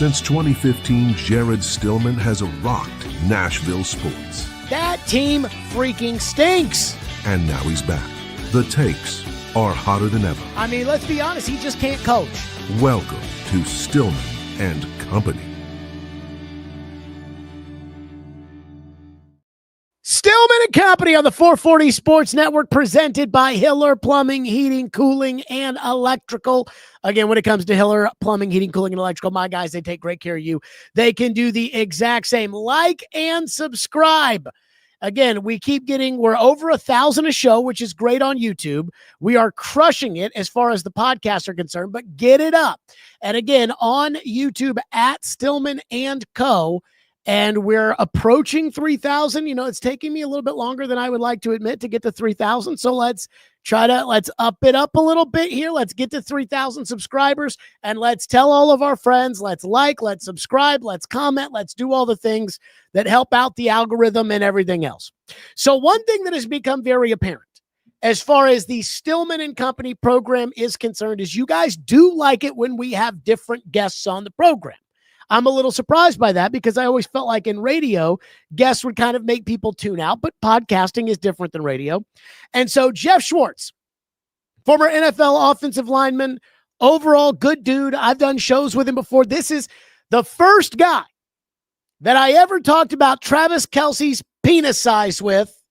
Since 2015, Jared Stillman has rocked Nashville sports. That team freaking stinks. And now he's back. The takes are hotter than ever. I mean, let's be honest, he just can't coach. Welcome to Stillman and Company. Stillman and Company on the 440 Sports Network, presented by Hiller Plumbing, Heating, Cooling, and Electrical. Again, when it comes to Hiller Plumbing, Heating, Cooling, and Electrical, my guys, they take great care of you. They can do the exact same. Like and subscribe. Again, we're over 1,000 a show, which is great on YouTube. We are crushing it as far as the podcasts are concerned, but get it up. And again, on YouTube at Stillman and Co., and we're approaching 3,000. You know, it's taking me a little bit longer than I would like to admit to get to 3,000. So let's up it up a little bit here. Let's get to 3,000 subscribers and let's tell all of our friends, let's subscribe, let's comment, let's do all the things that help out the algorithm and everything else. So one thing that has become very apparent as far as the Stillman and Company program is concerned is you guys do like it when we have different guests on the program. I'm a little surprised by that because I always felt like in radio, guests would kind of make people tune out, but podcasting is different than radio. And so Geoff Schwartz, former NFL offensive lineman, overall good dude. I've done shows with him before. This is the first guy that I ever talked about Travis Kelce's penis size with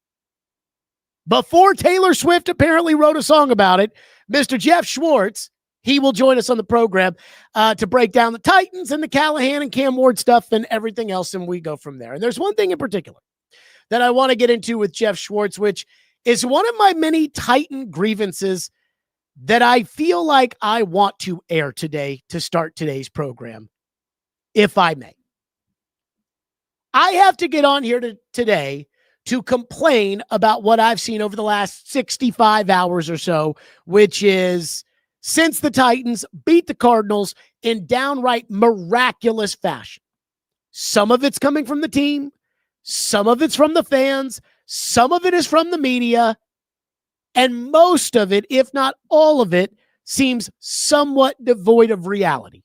before Taylor Swift apparently wrote a song about it. Mr. Geoff Schwartz. He will join us on the program to break down the Titans and the Callahan and Cam Ward stuff and everything else, and we go from there. And there's one thing in particular that I want to get into with Geoff Schwartz, which is one of my many Titan grievances that I feel like I want to air today to start today's program, if I may. I have to get on here today to complain about what I've seen over the last 65 hours or so, which is since the Titans beat the Cardinals in downright miraculous fashion. Some of it's coming from the team. Some of it's from the fans. Some of it is from the media. And most of it, if not all of it, seems somewhat devoid of reality.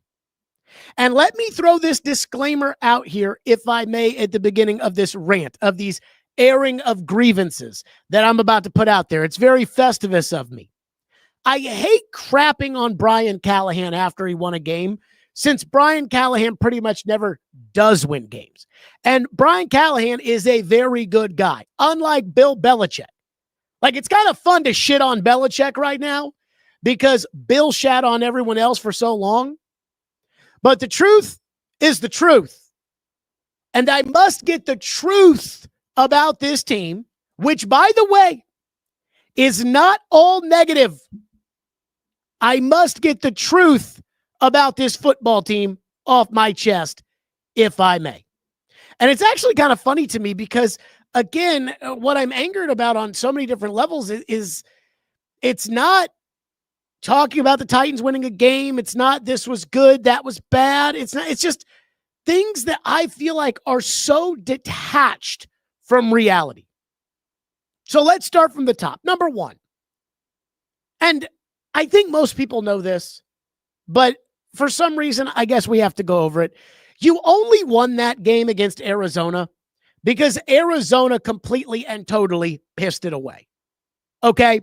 And let me throw this disclaimer out here, if I may, at the beginning of this rant, of these airing of grievances that I'm about to put out there. It's very Festivus of me. I hate crapping on Brian Callahan after he won a game, since Brian Callahan pretty much never does win games. And Brian Callahan is a very good guy, unlike Bill Belichick. Like, it's kind of fun to shit on Belichick right now because Bill shat on everyone else for so long. But the truth is the truth. And I must get the truth about this team, which, by the way, is not all negative. I must get the truth about this football team off my chest, if I may. And it's actually kind of funny to me because, again, what I'm angered about on so many different levels is it's not talking about the Titans winning a game. It's not this was good, that was bad. It's just things that I feel like are so detached from reality. So let's start from the top. Number one, and I think most people know this, but for some reason, I guess we have to go over it. You only won that game against Arizona because Arizona completely and totally pissed it away. Okay?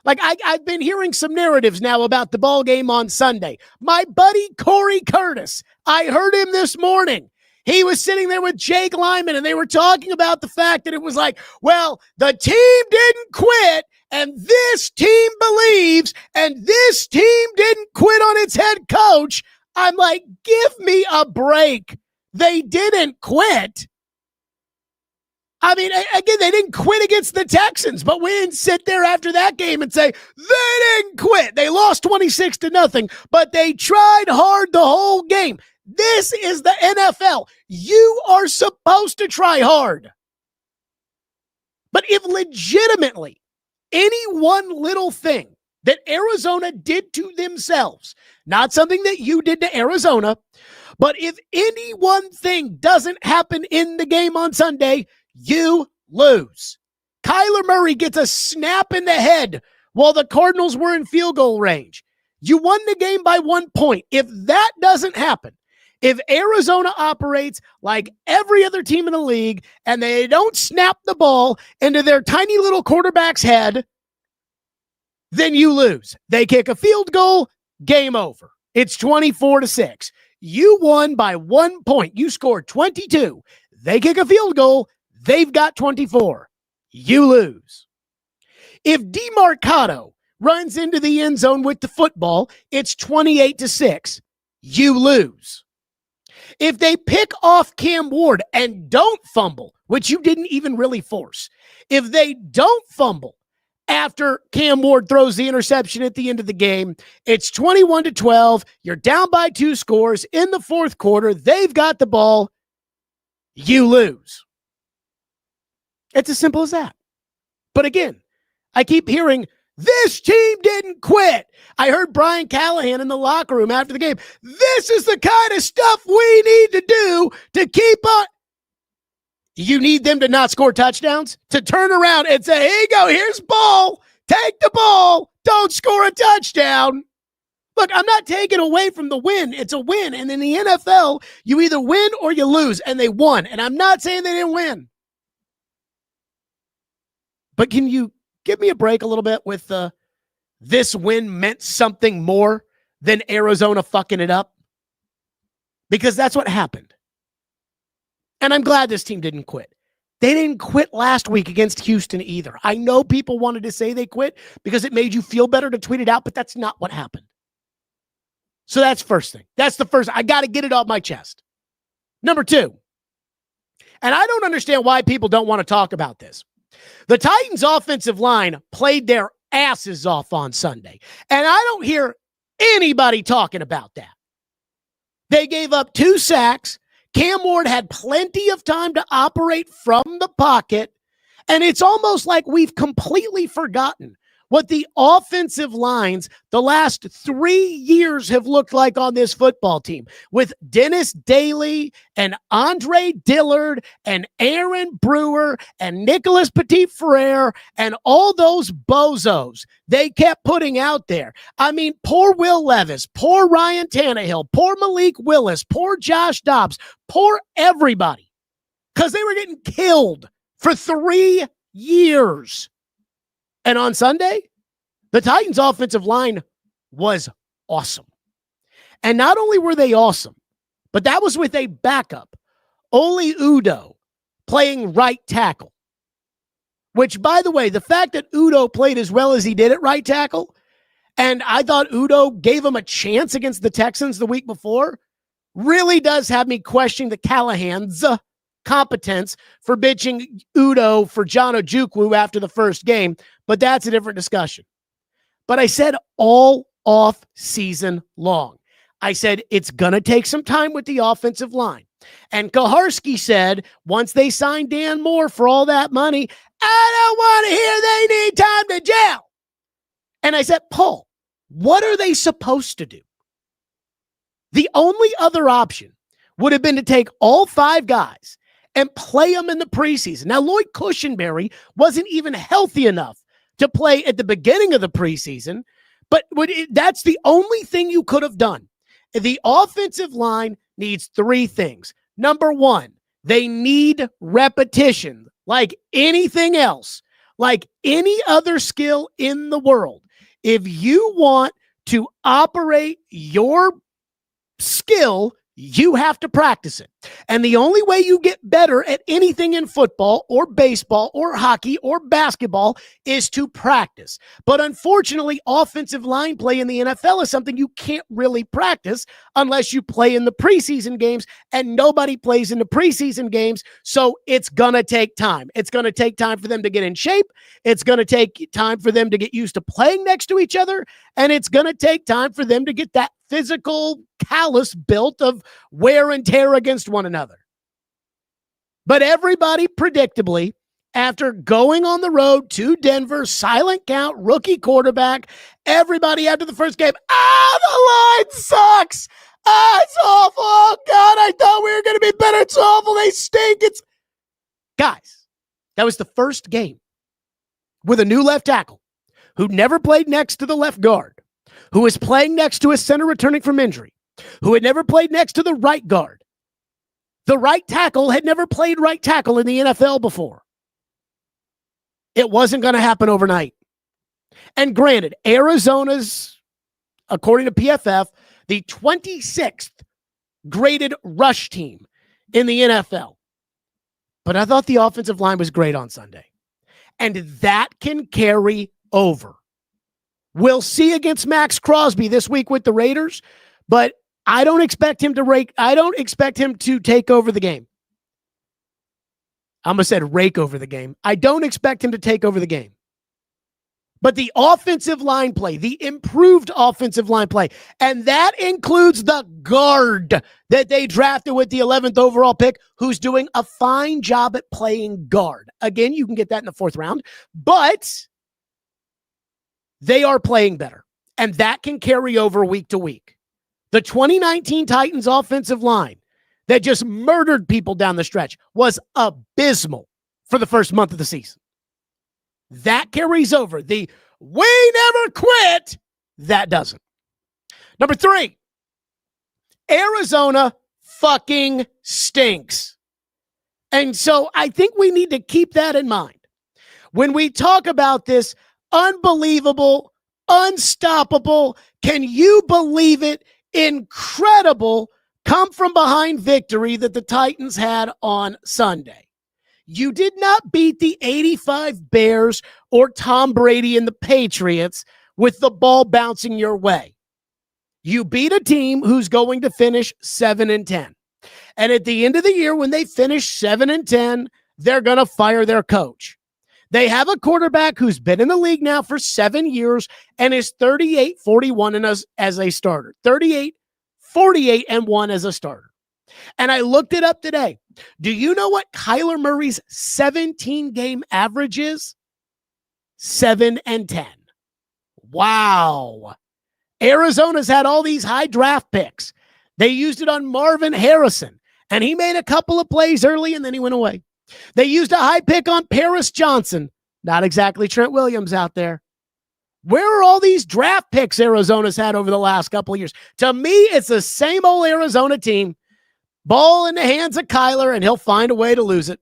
Like, I've been hearing some narratives now about the ball game on Sunday. My buddy Corey Curtis, I heard him this morning. He was sitting there with Jake Lyman, and they were talking about the fact that it was like, well, the team didn't quit, and this team believes, and this team didn't quit on its head coach. I'm like, give me a break. They didn't quit. I mean, again, they didn't quit against the Texans, but we didn't sit there after that game and say, they didn't quit. They lost 26-0, but they tried hard the whole game. This is the NFL. You are supposed to try hard. But if legitimately any one little thing that Arizona did to themselves, not something that you did to Arizona, but if any one thing doesn't happen in the game on Sunday, you lose. Kyler Murray gets a snap in the head while the Cardinals were in field goal range. You won the game by 1 point. If that doesn't happen, If Arizona operates like every other team in the league and they don't snap the ball into their tiny little quarterback's head, then you lose. They kick a field goal, game over. It's 24-6. You won by 1 point. You scored 22. They kick a field goal, they've got 24. You lose. If DeMarcado runs into the end zone with the football, it's 28-6. You lose. If they pick off Cam Ward and don't fumble, which you didn't even really force, if they don't fumble after Cam Ward throws the interception at the end of the game, it's 21-12. You're down by 2 scores in the fourth quarter. They've got the ball. You lose. It's as simple as that. But again, I keep hearing, this team didn't quit. I heard Brian Callahan in the locker room after the game. This is the kind of stuff we need to do to keep on. You need them to not score touchdowns, to turn around and say, here you go, here's ball. Take the ball. Don't score a touchdown. Look, I'm not taking away from the win. It's a win. And in the NFL, you either win or you lose. And they won. And I'm not saying they didn't win. But can you give me a break a little bit with this win meant something more than Arizona fucking it up? Because that's what happened. And I'm glad this team didn't quit. They didn't quit last week against Houston either. I know people wanted to say they quit because it made you feel better to tweet it out, but that's not what happened. So that's first thing. That's the first. I got to get it off my chest. Number 2, and I don't understand why people don't want to talk about this. The Titans' offensive line played their asses off on Sunday, and I don't hear anybody talking about that. They gave up 2 sacks. Cam Ward had plenty of time to operate from the pocket, and it's almost like we've completely forgotten what the offensive lines the last 3 years have looked like on this football team with Dennis Daly and Andre Dillard and Aaron Brewer and Nicholas Petit-Frere and all those bozos they kept putting out there. I mean, poor Will Levis, poor Ryan Tannehill, poor Malik Willis, poor Josh Dobbs, poor everybody, because they were getting killed for 3 years. And on Sunday, the Titans' offensive line was awesome. And not only were they awesome, but that was with a backup, Oli Udoh, playing right tackle. Which, by the way, the fact that Udoh played as well as he did at right tackle, and I thought Udoh gave him a chance against the Texans the week before, really does have me questioning the Callahan's competence for bitching Udoh for John Ojukwu after the first game, but that's a different discussion. But I said all off season long, I said it's going to take some time with the offensive line. And Kaharski said once they signed Dan Moore for all that money, I don't want to hear they need time to gel. And I said, Paul, what are they supposed to do? The only other option would have been to take all 5 guys and play them in the preseason. Now, Lloyd Cushenberry wasn't even healthy enough to play at the beginning of the preseason, but that's the only thing you could have done. The offensive line needs 3 things. Number 1, they need repetition, like anything else, like any other skill in the world. If you want to operate your skill, you have to practice it. And the only way you get better at anything in football or baseball or hockey or basketball is to practice. But unfortunately, offensive line play in the NFL is something you can't really practice unless you play in the preseason games, and nobody plays in the preseason games. So it's going to take time. It's going to take time for them to get in shape. It's going to take time for them to get used to playing next to each other. And it's going to take time for them to get that physical callus built of wear and tear against one another. But everybody, predictably, after going on the road to Denver, silent count, rookie quarterback, everybody after the first game, the line sucks. It's awful. Oh, God, I thought we were going to be better. It's awful. They stink. Guys, that was the first game with a new left tackle who never played next to the left guard, who is playing next to a center returning from injury. who had never played next to the right guard. The right tackle had never played right tackle in the NFL before. It wasn't going to happen overnight. And granted, Arizona's, according to PFF, the 26th graded rush team in the NFL. But I thought the offensive line was great on Sunday. And that can carry over. We'll see against Max Crosby this week with the Raiders, but I don't expect him to take over the game. I almost said rake over the game. I don't expect him to take over the game. But the offensive line play, the improved offensive line play, and that includes the guard that they drafted with the 11th overall pick, who's doing a fine job at playing guard. Again, you can get that in the 4th round, but they are playing better, and that can carry over week to week. The 2019 Titans offensive line that just murdered people down the stretch was abysmal for the first month of the season. That carries over. The "we never quit," that doesn't. Number 3, Arizona fucking stinks. And so I think we need to keep that in mind. When we talk about this unbelievable, unstoppable, can you believe it, incredible come from behind victory that the Titans had on Sunday. You did not beat the 85 Bears or Tom Brady and the Patriots with the ball bouncing your way. You beat a team who's going to finish 7-10. And at the end of the year, when they finish 7-10, they're going to fire their coach. They have a quarterback who's been in the league now for 7 years and is 38-41 as a starter. 38-48-1 as a starter. And I looked it up today. Do you know what Kyler Murray's 17-game average is? 7-10. Wow. Arizona's had all these high draft picks. They used it on Marvin Harrison, and he made a couple of plays early, and then he went away. They used a high pick on Paris Johnson. Not exactly Trent Williams out there. Where are all these draft picks Arizona's had over the last couple of years? To me, it's the same old Arizona team. Ball in the hands of Kyler, and he'll find a way to lose it.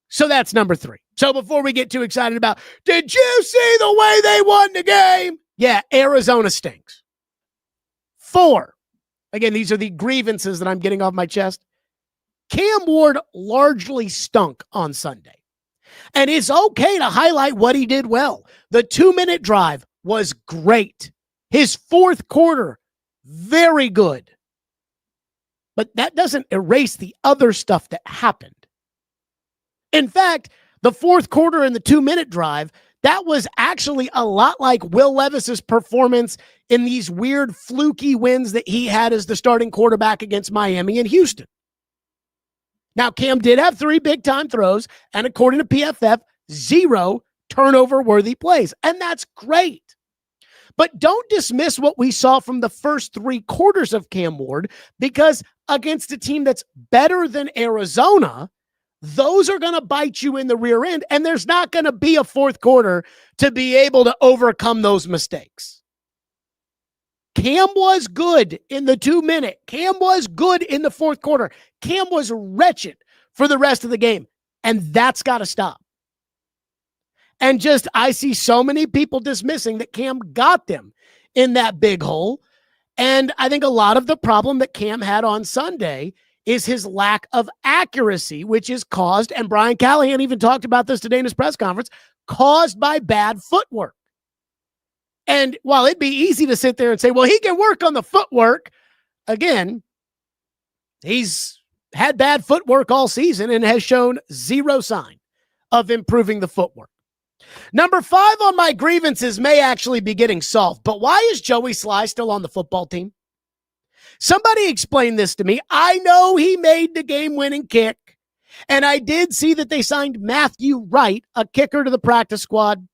So that's number 3. So before we get too excited about, did you see the way they won the game? Yeah, Arizona stinks. 4. Again, these are the grievances that I'm getting off my chest. Cam Ward largely stunk on Sunday. And it's okay to highlight what he did well. The 2-minute drive was great. His 4th quarter, very good. But that doesn't erase the other stuff that happened. In fact, the 4th quarter and the 2-minute drive, that was actually a lot like Will Levis's performance in these weird fluky wins that he had as the starting quarterback against Miami and Houston. Now, Cam did have 3 big-time throws, and according to PFF, 0 turnover-worthy plays, and that's great. But don't dismiss what we saw from the first 3 quarters of Cam Ward, because against a team that's better than Arizona, those are going to bite you in the rear end, and there's not going to be a 4th quarter to be able to overcome those mistakes. Cam was good in the 2-minute. Cam was good in the 4th quarter. Cam was wretched for the rest of the game, and that's got to stop. And just, I see so many people dismissing that Cam got them in that big hole, and I think a lot of the problem that Cam had on Sunday is his lack of accuracy, which is caused, and Brian Callahan even talked about this today in his press conference, caused by bad footwork. And while it'd be easy to sit there and say, well, he can work on the footwork, again, he's had bad footwork all season and has shown 0 sign of improving the footwork. Number 5 on my grievances may actually be getting solved, but why is Joey Slye still on the football team? Somebody explain this to me. I know he made the game-winning kick, and I did see that they signed Matthew Wright, a kicker, to the practice squad.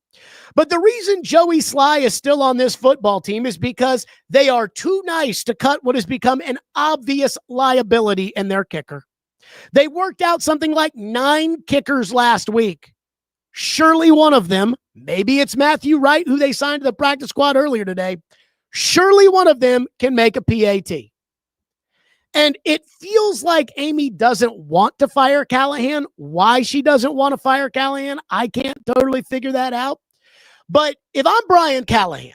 But the reason Joey Slye is still on this football team is because they are too nice to cut what has become an obvious liability in their kicker. They worked out something like 9 kickers last week. Surely one of them, maybe it's Matthew Wright, who they signed to the practice squad earlier today, Surely one of them can make a PAT. And it feels like Amy doesn't want to fire Callahan. Why she doesn't want to fire Callahan, I can't totally figure that out. But if I'm Brian Callahan,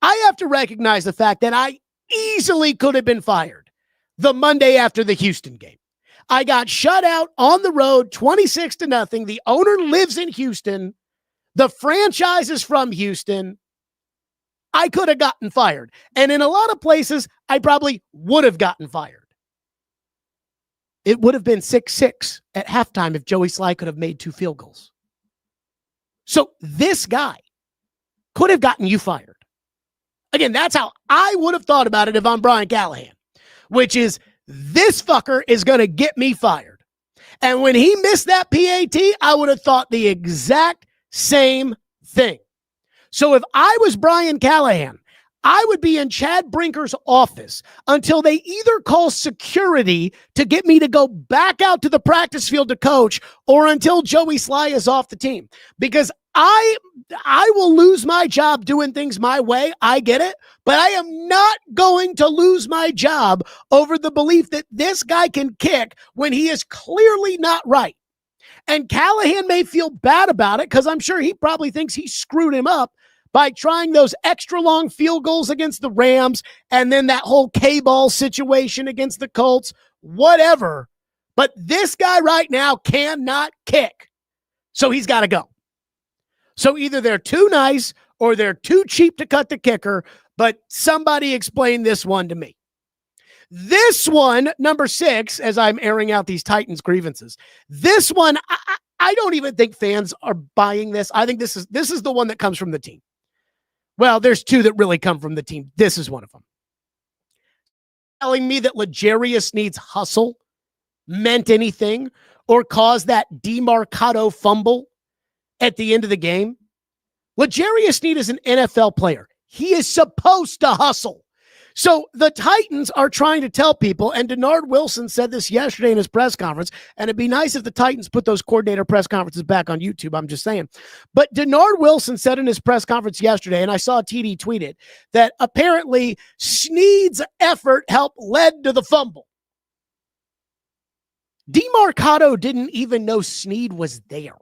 I have to recognize the fact that I easily could have been fired the Monday after the Houston game. I got shut out on the road 26-0. The owner lives in Houston. The franchise is from Houston. I could have gotten fired. And in a lot of places, I probably would have gotten fired. It would have been 6-6 at halftime if Joey Slye could have made 2 field goals. So this guy could have gotten you fired. Again, that's how I would have thought about it if I'm Brian Callahan, which is this fucker is going to get me fired. And when he missed that PAT, I would have thought the exact same thing. So if I was Brian Callahan, I would be in Chad Brinker's office until they either call security to get me to go back out to the practice field to coach, or until Joey Slye is off the team. Because I will lose my job doing things my way. I get it. But I am not going to lose my job over the belief that this guy can kick when he is clearly not right. And Callahan may feel bad about it because I'm sure he probably thinks he screwed him up by trying those extra long field goals against the Rams and then that whole K-ball situation against the Colts, whatever. But this guy right now cannot kick. So he's got to go. So either they're too nice or they're too cheap to cut the kicker, but somebody explain this one to me. This one, number 6, as I'm airing out these Titans grievances, this one, I don't even think fans are buying this. I think this is the one that comes from the team. Well, there's 2 that really come from the team. This is one of them. Telling me that L'Jarius Sneed's hustle meant anything or caused that DeMarcado fumble at the end of the game. L'Jarius Sneed is an NFL player. He is supposed to hustle. So the Titans are trying to tell people, and Denard Wilson said this yesterday in his press conference, and it'd be nice if the Titans put those coordinator press conferences back on YouTube, I'm just saying. But Denard Wilson said in his press conference yesterday, and I saw TD tweet it, that apparently Sneed's effort helped led to the fumble. DeMarcado didn't even know Sneed was there.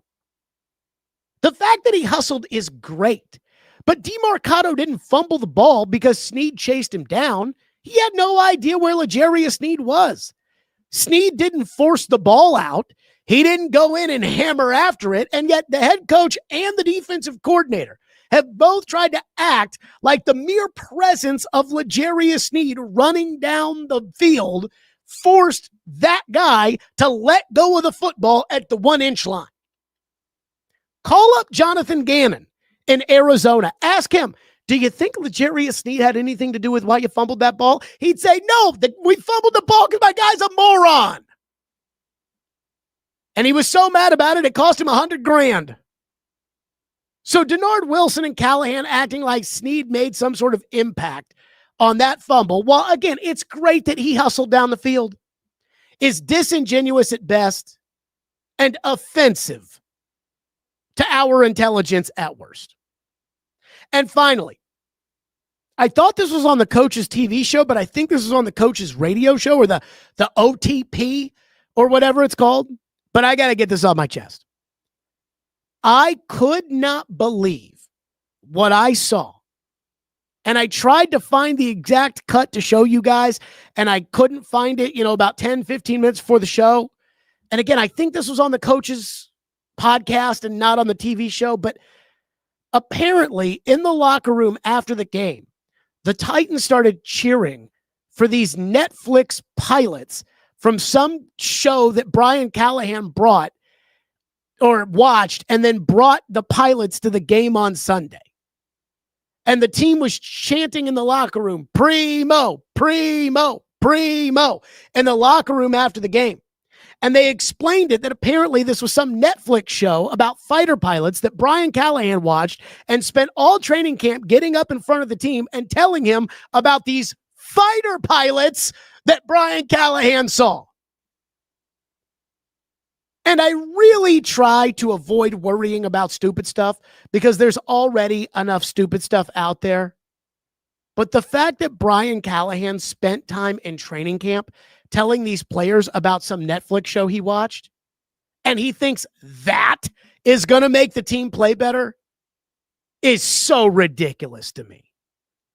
The fact that he hustled is great. But DeMarcado didn't fumble the ball because Sneed chased him down. He had no idea where L'Jarius Sneed was. Sneed didn't force the ball out. He didn't go in and hammer after it. And yet the head coach and the defensive coordinator have both tried to act like the mere presence of L'Jarius Sneed running down the field forced that guy to let go of the football at the 1-inch line. Call up Jonathan Gannon in Arizona. Ask him, do you think L'Jarius Sneed had anything to do with why you fumbled that ball? He'd say, no, we fumbled the ball because my guy's a moron. And he was so mad about it, it cost him $100,000. So Denard Wilson and Callahan acting like Sneed made some sort of impact on that fumble. Well, again, it's great that he hustled down the field. Is disingenuous at best and offensive to our intelligence at worst. And finally, I thought this was on the coach's TV show, but I think this is on the coach's radio show or the OTP or whatever it's called. But I got to get this off my chest. I could not believe what I saw. And I tried to find the exact cut to show you guys, and I couldn't find it, about 10, 15 minutes before the show. And again, I think this was on the coach's podcast and not on the TV show, but apparently in the locker room after the game, the Titans started cheering for these Netflix pilots from some show that Brian Callahan brought or watched and then brought the pilots to the game on Sunday. And the team was chanting in the locker room, primo, primo, primo, in the locker room after the game. And they explained it that apparently this was some Netflix show about fighter pilots that Brian Callahan watched and spent all training camp getting up in front of the team and telling him about these fighter pilots that Brian Callahan saw. And I really try to avoid worrying about stupid stuff because there's already enough stupid stuff out there. But the fact that Brian Callahan spent time in training camp telling these players about some Netflix show he watched, and he thinks that is going to make the team play better, is so ridiculous to me.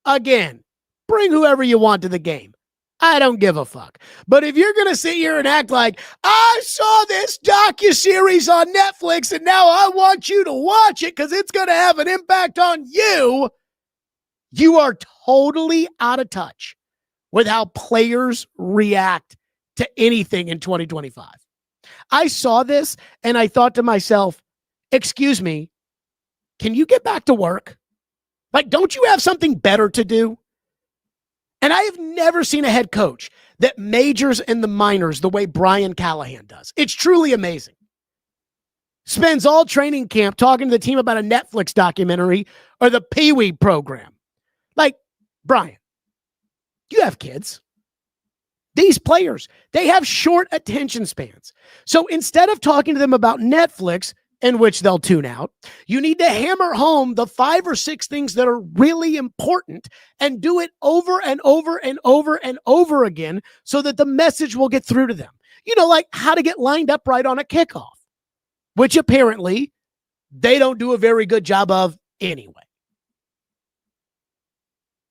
Again, bring whoever you want to the game. I don't give a fuck. But if you're going to sit here and act like, I saw this docuseries on Netflix and now I want you to watch it because it's going to have an impact on you, you are totally out of touch with how players react to anything in 2025. I saw this and I thought to myself, excuse me, can you get back to work? Like, don't you have something better to do? And I have never seen a head coach that majors in the minors the way Brian Callahan does. It's truly amazing. Spends all training camp talking to the team about a Netflix documentary or the Pee Wee program. Like, Brian, you have kids. These players, they have short attention spans. So instead of talking to them about Netflix, in which they'll tune out, you need to hammer home the 5 or 6 things that are really important and do it over and over and over and over again so that the message will get through to them. You know, like how to get lined up right on a kickoff, which apparently they don't do a very good job of anyway.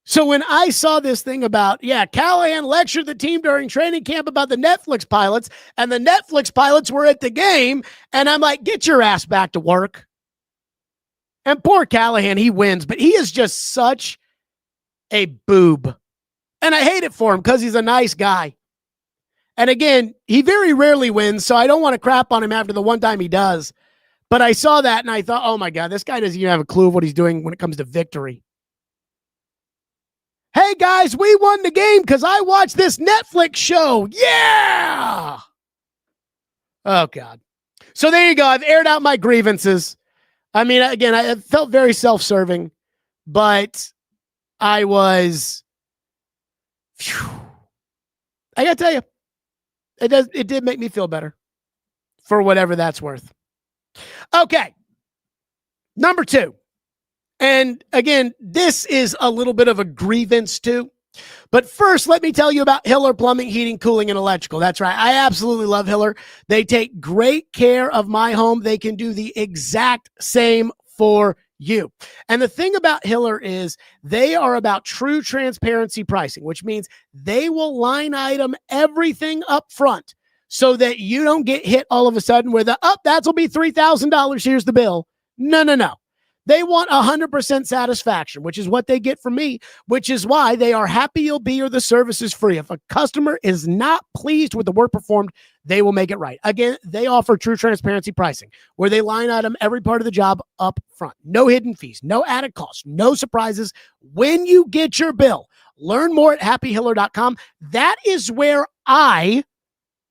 So when I saw this thing about, Callahan lectured the team during training camp about the Netflix pilots, and the Netflix pilots were at the game, and I'm like, get your ass back to work. And poor Callahan, he wins, but he is just such a boob. And I hate it for him because he's a nice guy. And again, he very rarely wins, so I don't want to crap on him after the one time he does. But I saw that, and I thought, oh my God, this guy doesn't even have a clue of what he's doing when it comes to victory. Hey, guys, we won the game because I watched this Netflix show. Yeah! Oh, God. So there you go. I've aired out my grievances. I mean, again, I felt very self-serving, but I was... I got to tell you, it did make me feel better for whatever that's worth. Okay. Number 2. And again, this is a little bit of a grievance too. But first, let me tell you about Hiller Plumbing, Heating, Cooling, and Electrical. That's right. I absolutely love Hiller. They take great care of my home. They can do the exact same for you. And the thing about Hiller is they are about true transparency pricing, which means they will line item everything up front so that you don't get hit all of a sudden with that'll be $3,000. Here's the bill. No. They want 100% satisfaction, which is what they get from me, which is why they are happy you'll be or the service is free. If a customer is not pleased with the work performed, they will make it right. Again, they offer true transparency pricing, where they line item every part of the job up front. No hidden fees, no added costs, no surprises when you get your bill. Learn more at happyhiller.com. That is where I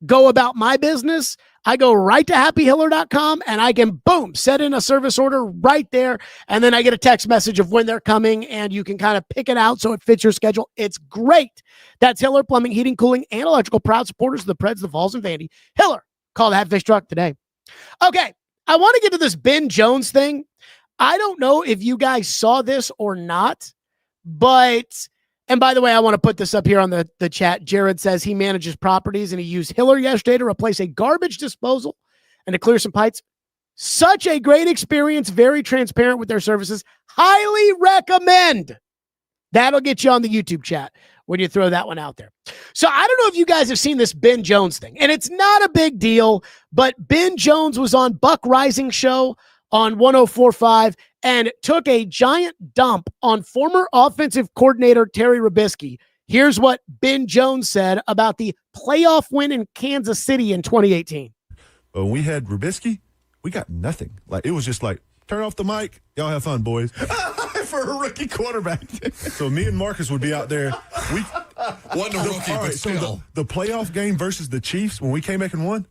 go about my business. I go right to happyhiller.com and I can, boom, set in a service order right there. And then I get a text message of when they're coming and you can kind of pick it out so it fits your schedule. It's great. That's Hiller Plumbing, Heating, Cooling, and Electrical, proud supporters of the Preds, the Vols, and Vandy. Hiller, call the Hatfish truck today. Okay, I want to get to this Ben Jones thing. I don't know if you guys saw this or not, but... And by the way, I want to put this up here on the chat. Jared says he manages properties and he used Hiller yesterday to replace a garbage disposal and to clear some pipes. Such a great experience, very transparent with their services. Highly recommend. That'll get you on the YouTube chat when you throw that one out there. So I don't know if you guys have seen this Ben Jones thing, and it's not a big deal, but Ben Jones was on Buck Rising show on 104.5 and took a giant dump on former offensive coordinator Terry Robiskie. Here's what Ben Jones said about the playoff win in Kansas City in 2018. When we had Robiskie, we got nothing. Like, it was just like, turn off the mic. Y'all have fun, boys. For a rookie quarterback. So me and Marcus would be out there. Wasn't a rookie, but still. So the playoff game versus the Chiefs, when we came back and won,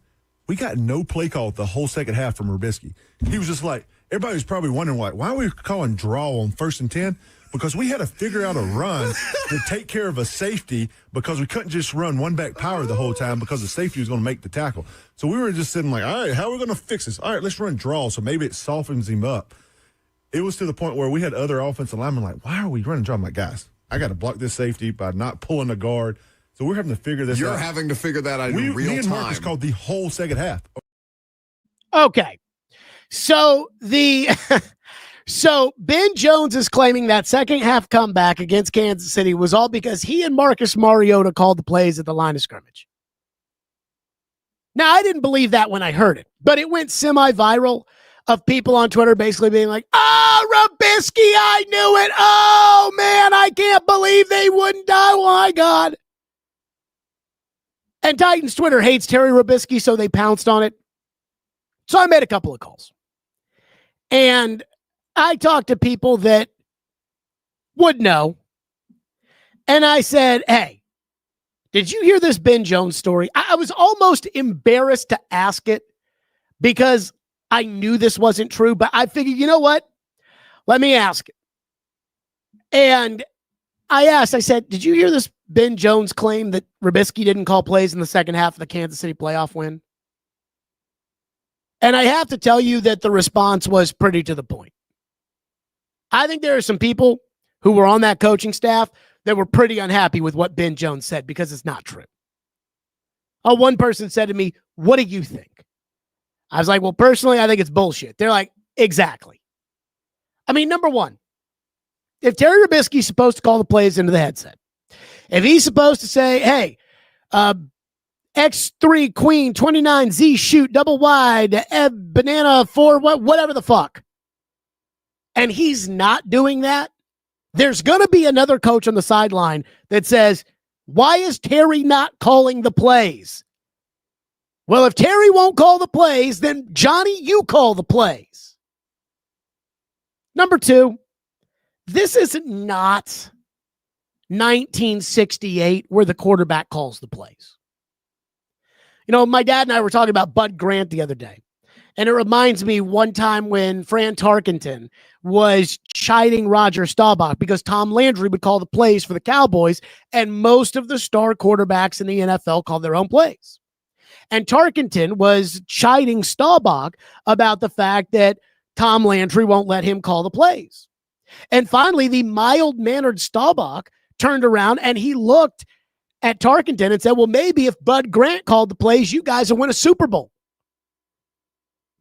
we got no play call the whole second half from Robiskie. He was just like, everybody was probably wondering, like, why are we calling draw on 1st and 10? Because we had to figure out a run to take care of a safety because we couldn't just run one back power the whole time because the safety was going to make the tackle. So we were just sitting like, all right, how are we going to fix this? All right, let's run draw so maybe it softens him up. It was to the point where we had other offensive linemen like, why are we running draw? I'm like, guys, I got to block this safety by not pulling a guard. So we're having to figure this out. You're having to figure that out in real me and time. Marcus called the whole second half. Okay. So so Ben Jones is claiming that second half comeback against Kansas City was all because he and Marcus Mariota called the plays at the line of scrimmage. Now, I didn't believe that when I heard it, but it went semi-viral of people on Twitter basically being like, oh, Robiskie, I knew it. Oh, man, I can't believe they wouldn't die. Oh, my God. And Titans Twitter hates Terry Robiskie, so they pounced on it. So I made a couple of calls. And I talked to people that would know. And I said, hey, did you hear this Ben Jones story? I was almost embarrassed to ask it because I knew this wasn't true, but I figured, you know what? Let me ask it. And I asked, I said, did you hear this Ben Jones claim that Robiskie didn't call plays in the second half of the Kansas City playoff win? And I have to tell you that the response was pretty to the point. I think there are some people who were on that coaching staff that were pretty unhappy with what Ben Jones said because it's not true. One person said to me, what do you think? I was like, well, personally, I think it's bullshit. They're like, exactly. I mean, number one, if Terry Robiskie's supposed to call the plays into the headset, if he's supposed to say, hey, X3 Queen 29Z shoot double wide banana 4 whatever the fuck, and he's not doing that, there's going to be another coach on the sideline that says, why is Terry not calling the plays? Well, if Terry won't call the plays, then Johnny, you call the plays. Number two, this is not 1968 where the quarterback calls the plays. You know, my dad and I were talking about Bud Grant the other day. And it reminds me one time when Fran Tarkenton was chiding Roger Staubach because Tom Landry would call the plays for the Cowboys, and most of the star quarterbacks in the NFL called their own plays. And Tarkenton was chiding Staubach about the fact that Tom Landry won't let him call the plays. And finally, the mild-mannered Staubach turned around and he looked at Tarkenton and said, well, maybe if Bud Grant called the plays, you guys will win a Super Bowl.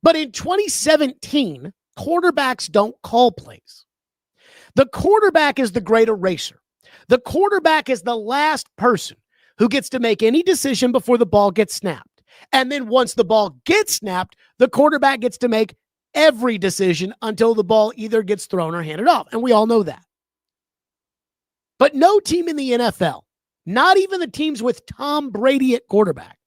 But in 2017, quarterbacks don't call plays. The quarterback is the great eraser. The quarterback is the last person who gets to make any decision before the ball gets snapped. And then once the ball gets snapped, the quarterback gets to make every decision until the ball either gets thrown or handed off. And we all know that. But no team in the NFL, not even the teams with Tom Brady at quarterback,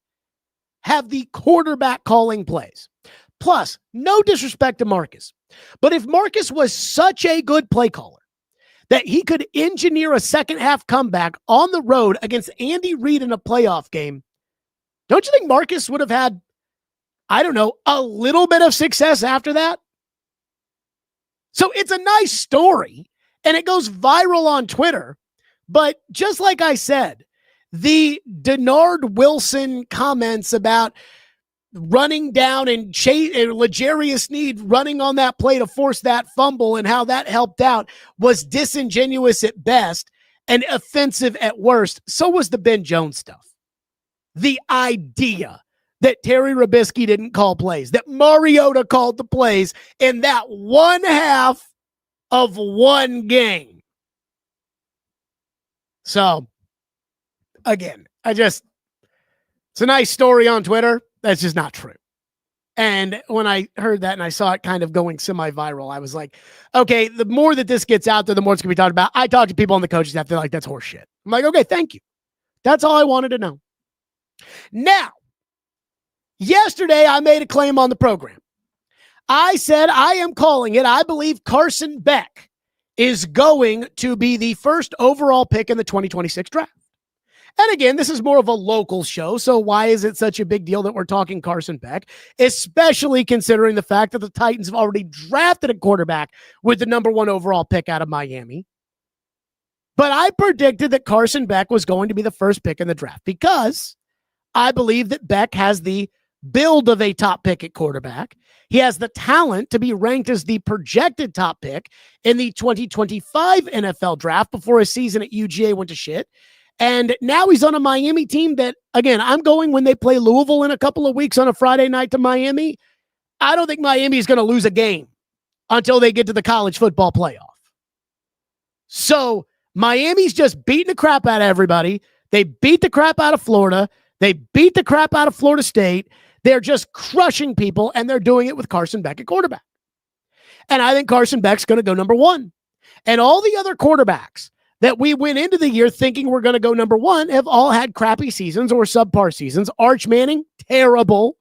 have the quarterback calling plays. Plus, no disrespect to Marcus, but if Marcus was such a good play caller that he could engineer a second half comeback on the road against Andy Reid in a playoff game, don't you think Marcus would have had, I don't know, a little bit of success after that? So it's a nice story and it goes viral on Twitter. But just like I said, the Denard Wilson comments about running down and L'Jarius Sneed running on that play to force that fumble and how that helped out was disingenuous at best and offensive at worst. So was the Ben Jones stuff. The idea that Terry Robiskie didn't call plays, that Mariota called the plays in that one half of one game. So, again, it's a nice story on Twitter. That's just not true. And when I heard that and I saw it kind of going semi-viral, I was like, okay, the more that this gets out there, the more it's going to be talked about. I talked to people on the coaching staff. They're like, that's horseshit. I'm like, okay, thank you. That's all I wanted to know. Now, yesterday I made a claim on the program. I said I am calling it. I believe Carson Beck is going to be the first overall pick in the 2026 draft. And again, this is more of a local show, so why is it such a big deal that we're talking Carson Beck, especially considering the fact that the Titans have already drafted a quarterback with the number 1 overall pick out of Miami? But I predicted that Carson Beck was going to be the first pick in the draft because I believe that Beck has the build of a top pick at quarterback. He has the talent to be ranked as the projected top pick in the 2025 NFL draft before his season at UGA went to shit. And now he's on a Miami team that, again, I'm going when they play Louisville in a couple of weeks on a Friday night to Miami. I don't think Miami is going to lose a game until they get to the college football playoff. So Miami's just beating the crap out of everybody. They beat the crap out of Florida. They beat the crap out of Florida State. They're just crushing people, and they're doing it with Carson Beck at quarterback. And I think Carson Beck's going to go number one. And all the other quarterbacks that we went into the year thinking we're going to go number one have all had crappy seasons or subpar seasons. Arch Manning, terrible.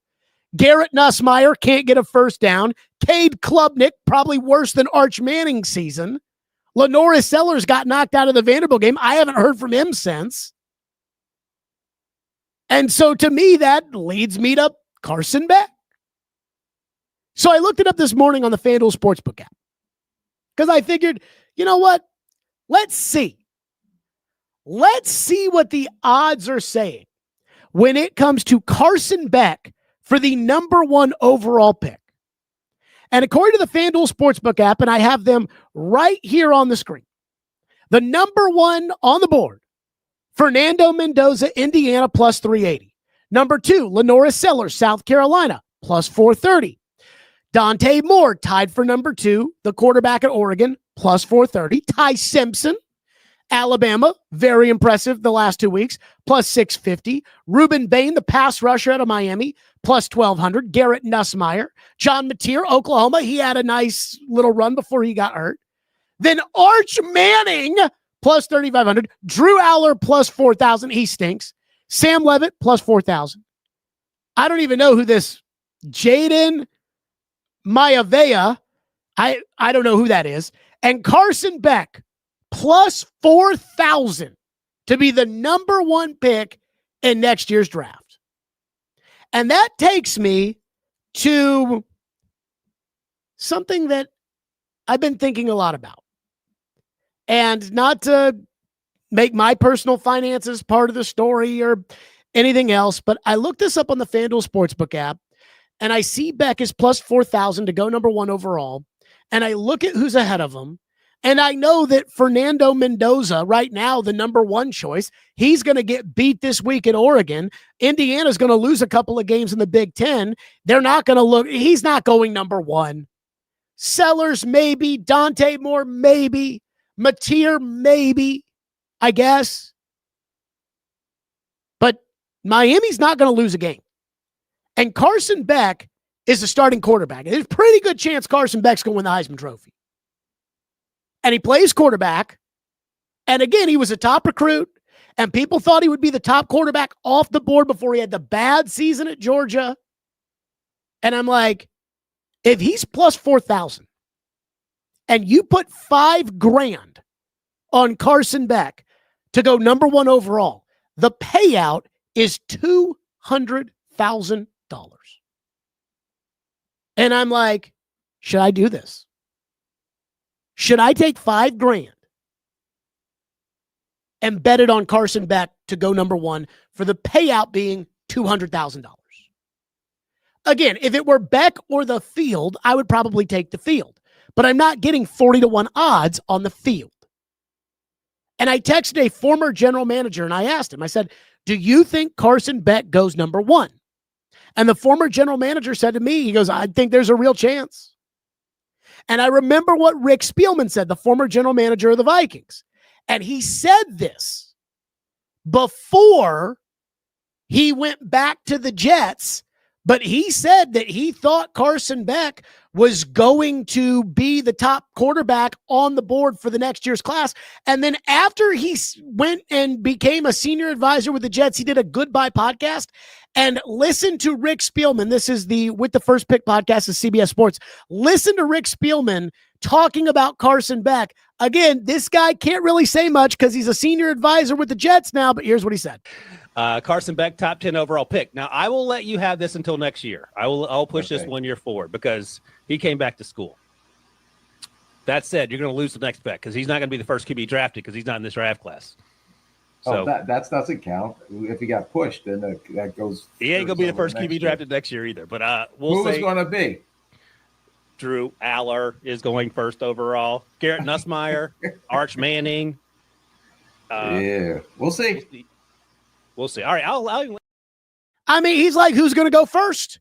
Garrett Nussmeier can't get a first down. Cade Klubnik, probably worse than Arch Manning's season. Lenora Sellers got knocked out of the Vanderbilt game. I haven't heard from him since. And so to me, that leads me to Carson Beck. So I looked it up this morning on the FanDuel Sportsbook app because I figured, you know what? Let's see. Let's see what the odds are saying when it comes to Carson Beck for the number one overall pick. And according to the FanDuel Sportsbook app, and I have them right here on the screen, the number one on the board, Fernando Mendoza, Indiana, plus 380. Number two, Lenora Sellers, South Carolina, plus 430. Dante Moore, tied for number two, the quarterback at Oregon, plus 430. Ty Simpson, Alabama, very impressive the last 2 weeks, plus 650. Ruben Bain, the pass rusher out of Miami, plus 1,200. Garrett Nussmeier. John Mateer, Oklahoma, he had a nice little run before he got hurt. Then Arch Manning, plus 3,500. Drew Aller, plus 4,000. He stinks. Sam Levitt, plus 4,000. I don't even know who this Jaden Maivia, I don't know who that is. And Carson Beck, plus 4,000 to be the number one pick in next year's draft. And that takes me to something that I've been thinking a lot about. And not to make my personal finances part of the story or anything else, but I looked this up on the FanDuel Sportsbook app, and I see Beck is plus 4,000 to go number one overall. And I look at who's ahead of him, and I know that Fernando Mendoza, right now, the number one choice, he's going to get beat this week at Oregon. Indiana's going to lose a couple of games in the Big Ten. They're not going to look, he's not going number one. Sellers, maybe. Dante Moore, maybe. Mateer, maybe, I guess. But Miami's not going to lose a game. And Carson Beck is the starting quarterback. There's a pretty good chance Carson Beck's going to win the Heisman Trophy. And he plays quarterback. And again, he was a top recruit. And people thought he would be the top quarterback off the board before he had the bad season at Georgia. And I'm like, if he's plus 4,000 and you put $5,000 on Carson Beck to go number one overall, the payout is $200,000. And I'm like, should I do this? Should I take $5,000 and bet it on Carson Beck to go number one for the payout being $200,000? Again, if it were Beck or the field, I would probably take the field. But I'm not getting 40-1 odds on the field. And I texted a former general manager and I asked him, I said, do you think Carson Beck goes number one? And the former general manager said to me, he goes, I think there's a real chance. And I remember what Rick Spielman said, the former general manager of the Vikings. And he said this before he went back to the Jets, but he said that he thought Carson Beck was going to be the top quarterback on the board for the next year's class. And then after he went and became a senior advisor with the Jets, he did a goodbye podcast. And listen to Rick Spielman. This is the With the First Pick podcast of CBS Sports. Listen to Rick Spielman talking about Carson Beck. Again, this guy can't really say much because he's a senior advisor with the Jets now, but here's what he said. Carson Beck, top 10 overall pick. Now, I will let you have this until next year. I'll push this 1 year forward because he came back to school. That said, you're going to lose the next pick because he's not going to be the first QB drafted because he's not in this draft class. So that doesn't count. If he got pushed, then that goes. He ain't gonna be the first QB drafted next year either. But who is going to be? Drew Aller is going first overall. Garrett Nussmeier, Arch Manning. Yeah, we'll see. We'll see. All right, I mean, he's like, who's going to go first?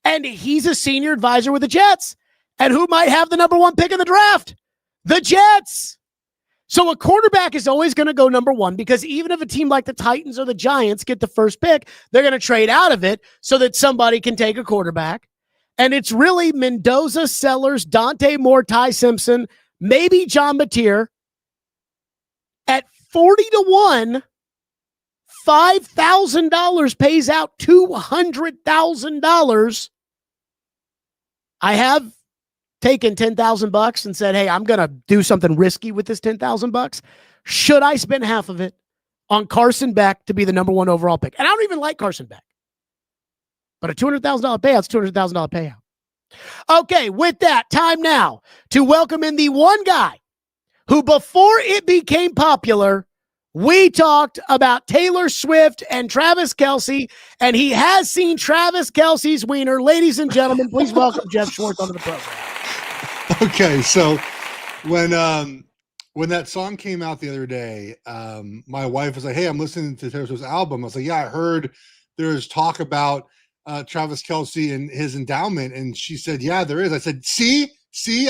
And he's a senior advisor with the Jets. And who might have the number 1 pick in the draft? The Jets. So a quarterback is always going to go number 1 because even if a team like the Titans or the Giants get the first pick, they're going to trade out of it so that somebody can take a quarterback. And it's really Mendoza, Sellers, Dante Moore, Ty Simpson, maybe John Mateer. At 40-1, $5,000 pays out $200,000. I have taken $10,000 and said, hey, I'm going to do something risky with this $10,000. Should I spend half of it on Carson Beck to be the number 1 overall pick? And I don't even like Carson Beck. But a $200,000 payout is $200,000 payout. Okay, with that, time now to welcome in the one guy who, before it became popular, we talked about Taylor Swift and Travis Kelce, and he has seen Travis Kelce's wiener. Ladies and gentlemen, please welcome Geoff Schwartz onto the program. Okay, so when that song came out the other day, my wife was like, hey, I'm listening to Taylor Swift's album. I was like, yeah, I heard there's talk about Travis Kelce and his endowment. And she said, yeah, there is. I said, see,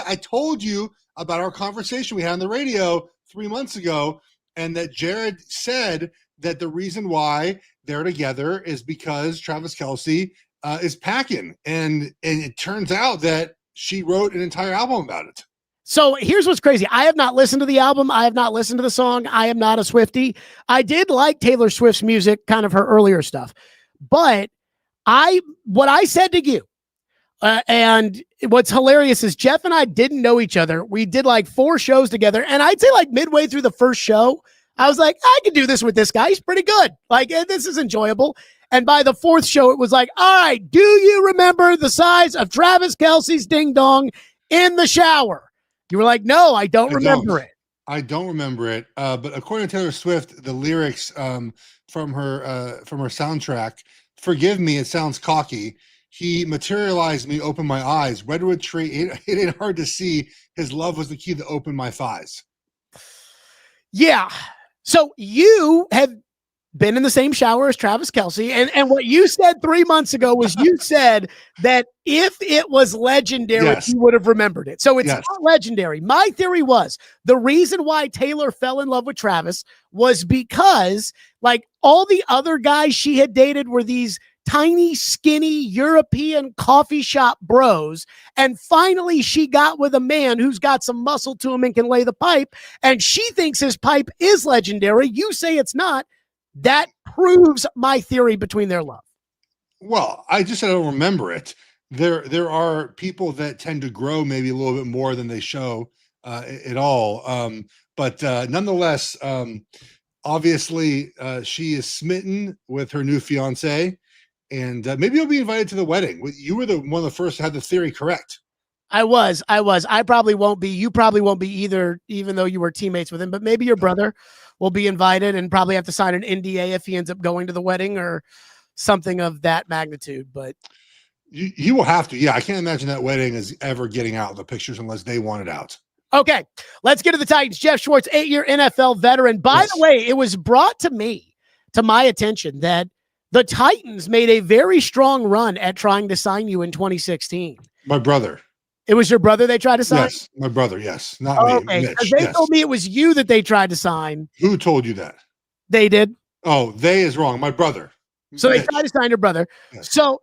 I told you about our conversation we had on the radio 3 months ago, and that Jared said that the reason why they're together is because Travis Kelce is packing. And it turns out that she wrote an entire album about it. So here's what's crazy. I have not listened to the album. I have not listened to the song. I am not a Swiftie. I did like Taylor Swift's music, kind of her earlier stuff. But what I said to you, and what's hilarious is Jeff and I didn't know each other. We did like 4 shows together. And I'd say like midway through the first show, I was like, I can do this with this guy. He's pretty good. Like, this is enjoyable. And by the 4th show, it was like, all right, do you remember the size of Travis Kelce's ding dong in the shower? You were like, no, I don't remember it. I don't remember it. But according to Taylor Swift, the lyrics from her soundtrack, forgive me, it sounds cocky. He materialized me, opened my eyes. Redwood tree, it ain't hard to see. His love was the key that opened my thighs. Yeah. So you have been in the same shower as Travis Kelce. And what you said 3 months ago was you said that if it was legendary, yes, you would have remembered it. So it's yes, not legendary. My theory was the reason why Taylor fell in love with Travis was because like all the other guys she had dated were these tiny, skinny European coffee shop bros. And finally she got with a man who's got some muscle to him and can lay the pipe. And she thinks his pipe is legendary. You say it's not. That proves my theory between their love. Well, I just said I don't remember it. There are people that tend to grow maybe a little bit more than they show at all. But nonetheless, obviously she is smitten with her new fiance, and maybe you'll be invited to the wedding. You were one of the first to have the theory correct. I was. I probably won't be. You probably won't be either, even though you were teammates with him. But maybe your brother will be invited and probably have to sign an NDA if he ends up going to the wedding or something of that magnitude. But you will have to. Yeah, I can't imagine that wedding is ever getting out of the pictures unless they want it out. Okay, let's get to the Titans. Geoff Schwartz, 8-year NFL veteran. By the way, it was brought to my attention that the Titans made a very strong run at trying to sign you in 2016. My brother. It was your brother they tried to sign? Yes, my brother, yes. Not me. Okay, Mitch, they told me it was you that they tried to sign. Who told you that? They did. Oh, they is wrong. My brother. So Mitch. they tried to sign your brother. Yes. So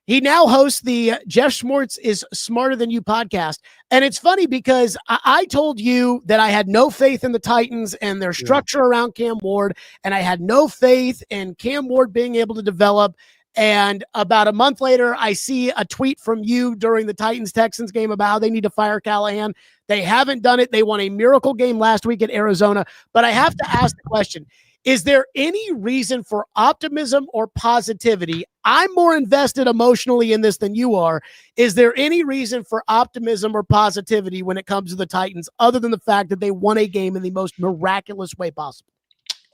he now hosts the Geoff Schwartz is Smarter Than You podcast. And it's funny because I told you that I had no faith in the Titans and their structure around Cam Ward, and I had no faith in Cam Ward being able to develop. And about a month later, I see a tweet from you during the Titans-Texans game about how they need to fire Callahan. They haven't done it. They won a miracle game last week at Arizona. But I have to ask the question, is there any reason for optimism or positivity? I'm more invested emotionally in this than you are. Is there any reason for optimism or positivity when it comes to the Titans other than the fact that they won a game in the most miraculous way possible?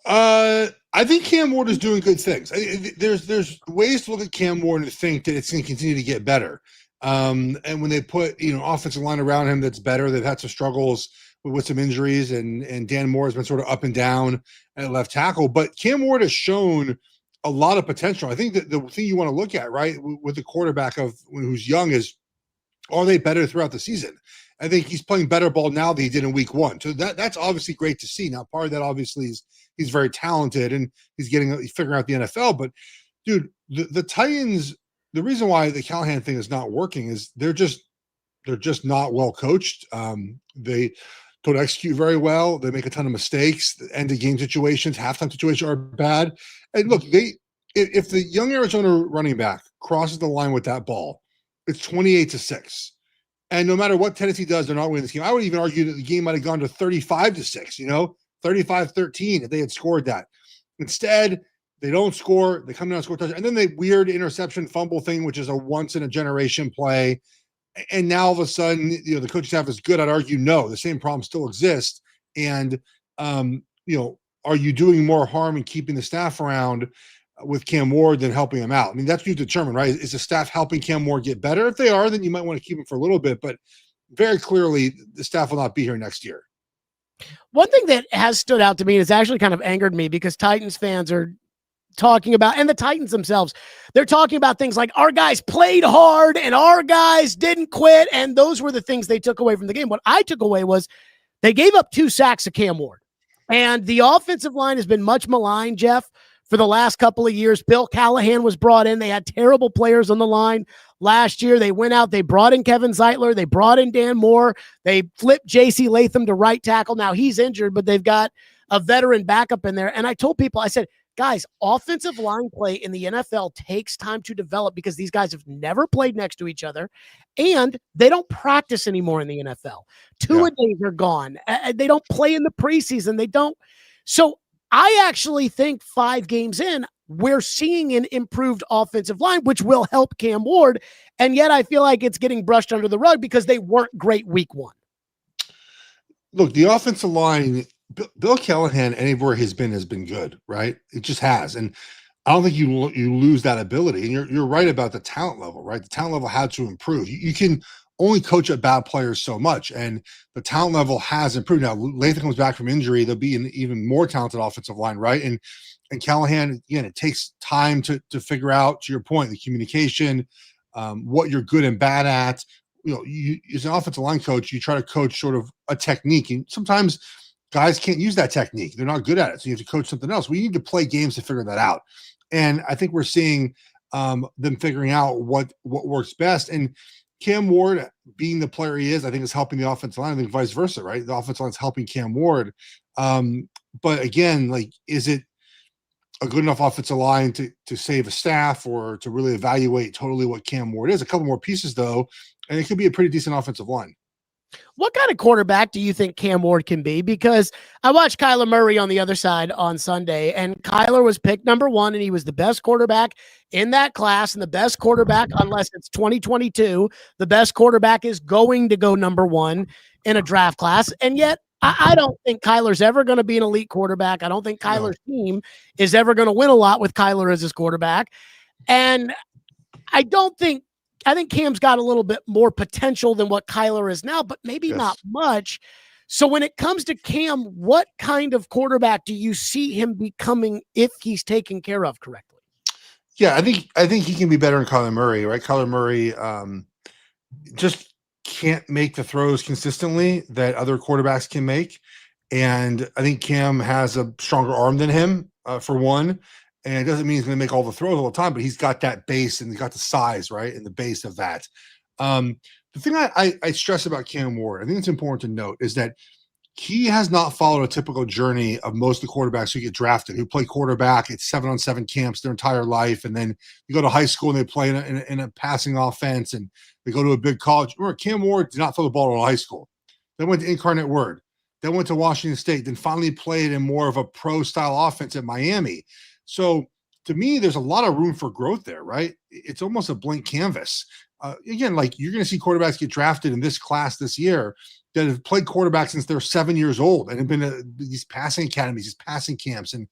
I think Cam Ward is doing good things. There's ways to look at Cam Ward and think that it's going to continue to get better. And when they put offensive line around him that's better, they've had some struggles with some injuries, and Dan Moore has been sort of up and down at left tackle. But Cam Ward has shown a lot of potential. I think that the thing you want to look at, right, with the quarterback who's young is, are they better throughout the season? I think he's playing better ball now than he did in week one. So that's obviously great to see. Now, part of that obviously is he's very talented and he's figuring out the NFL. But dude, the Titans, the reason why the Callahan thing is not working is they're just not well coached. They don't execute very well. They make a ton of mistakes. The end of game situations, halftime situations are bad. And look, if the young Arizona running back crosses the line with that ball, it's 28-6. And no matter what Tennessee does, they're not winning this game. I would even argue that the game might have gone to 35-6, 35-13 if they had scored that. Instead, they don't score. They come down and score a touchdown. And then they weird interception fumble thing, which is a once-in-a-generation play. And now all of a sudden, the coaching staff is good. I'd argue no, the same problem still exists. And, are you doing more harm in keeping the staff around with Cam Ward than helping him out? I mean, that's what you determine, right? Is the staff helping Cam Ward get better? If they are, then you might want to keep him for a little bit. But very clearly, the staff will not be here next year. One thing that has stood out to me and has actually kind of angered me because Titans fans are talking about, and the Titans themselves, they're talking about things like our guys played hard and our guys didn't quit. And those were the things they took away from the game. What I took away was they gave up 2 sacks to Cam Ward. And the offensive line has been much maligned, Jeff, for the last couple of years. Bill Callahan was brought in. They had terrible players on the line last year. They went out. They brought in Kevin Zeitler. They brought in Dan Moore. They flipped J.C. Latham to right tackle. Now he's injured, but they've got a veteran backup in there. And I told people, I said, guys, offensive line play in the NFL takes time to develop because these guys have never played next to each other and they don't practice anymore in the NFL. Two-a-days are gone. They don't play in the preseason. They don't. So I actually think 5 games in, we're seeing an improved offensive line, which will help Cam Ward. And yet I feel like it's getting brushed under the rug because they weren't great week 1. Look, the offensive line, Bill Callahan, anywhere he's been, has been good, right? It just has. And I don't think you lose that ability. And you're right about the talent level, right? The talent level had to improve. You can only coach at bad players so much, and the talent level has improved. Now, Latham comes back from injury. There'll be an even more talented offensive line, right? And Callahan, again, it takes time to figure out, to your point, the communication, what you're good and bad at. You as an offensive line coach, you try to coach sort of a technique, and sometimes guys can't use that technique. They're not good at it, so you have to coach something else. We need to play games to figure that out, and I think we're seeing them figuring out what works best. And Cam Ward, being the player he is, I think is helping the offensive line. I think vice versa, right? The offensive line is helping Cam Ward. But again, is it a good enough offensive line to save a staff or to really evaluate totally what Cam Ward is? A couple more pieces, though, and it could be a pretty decent offensive line. What kind of quarterback do you think Cam Ward can be? Because I watched Kyler Murray on the other side on Sunday, and Kyler was picked number 1, and he was the best quarterback in that class, and the best quarterback, unless it's 2022, the best quarterback is going to go number 1 in a draft class. And yet I don't think Kyler's ever going to be an elite quarterback. I don't think Kyler's team is ever going to win a lot with Kyler as his quarterback. And I think Cam's got a little bit more potential than what Kyler is now, but maybe not much. So when it comes to Cam, what kind of quarterback do you see him becoming if he's taken care of correctly? Yeah, I think he can be better than Kyler Murray, right? Kyler Murray just can't make the throws consistently that other quarterbacks can make. And I think Cam has a stronger arm than him, for one. And it doesn't mean he's going to make all the throws all the time, but he's got that base and he's got the size, right? And the base of that. The thing I stress about Cam Ward, I think it's important to note, is that he has not followed a typical journey of most of the quarterbacks who get drafted, who play quarterback at 7-on-7 camps their entire life. And then you go to high school and they play in a passing offense and they go to a big college. Remember, Cam Ward did not throw the ball in high school. Then went to Incarnate Word. Then went to Washington State. Then finally played in more of a pro-style offense at Miami. So to me, there's a lot of room for growth there, right? It's almost a blank canvas. again, like you're going to see quarterbacks get drafted in this class this year that have played quarterback since they're 7 years old and have been these passing academies, these passing camps. And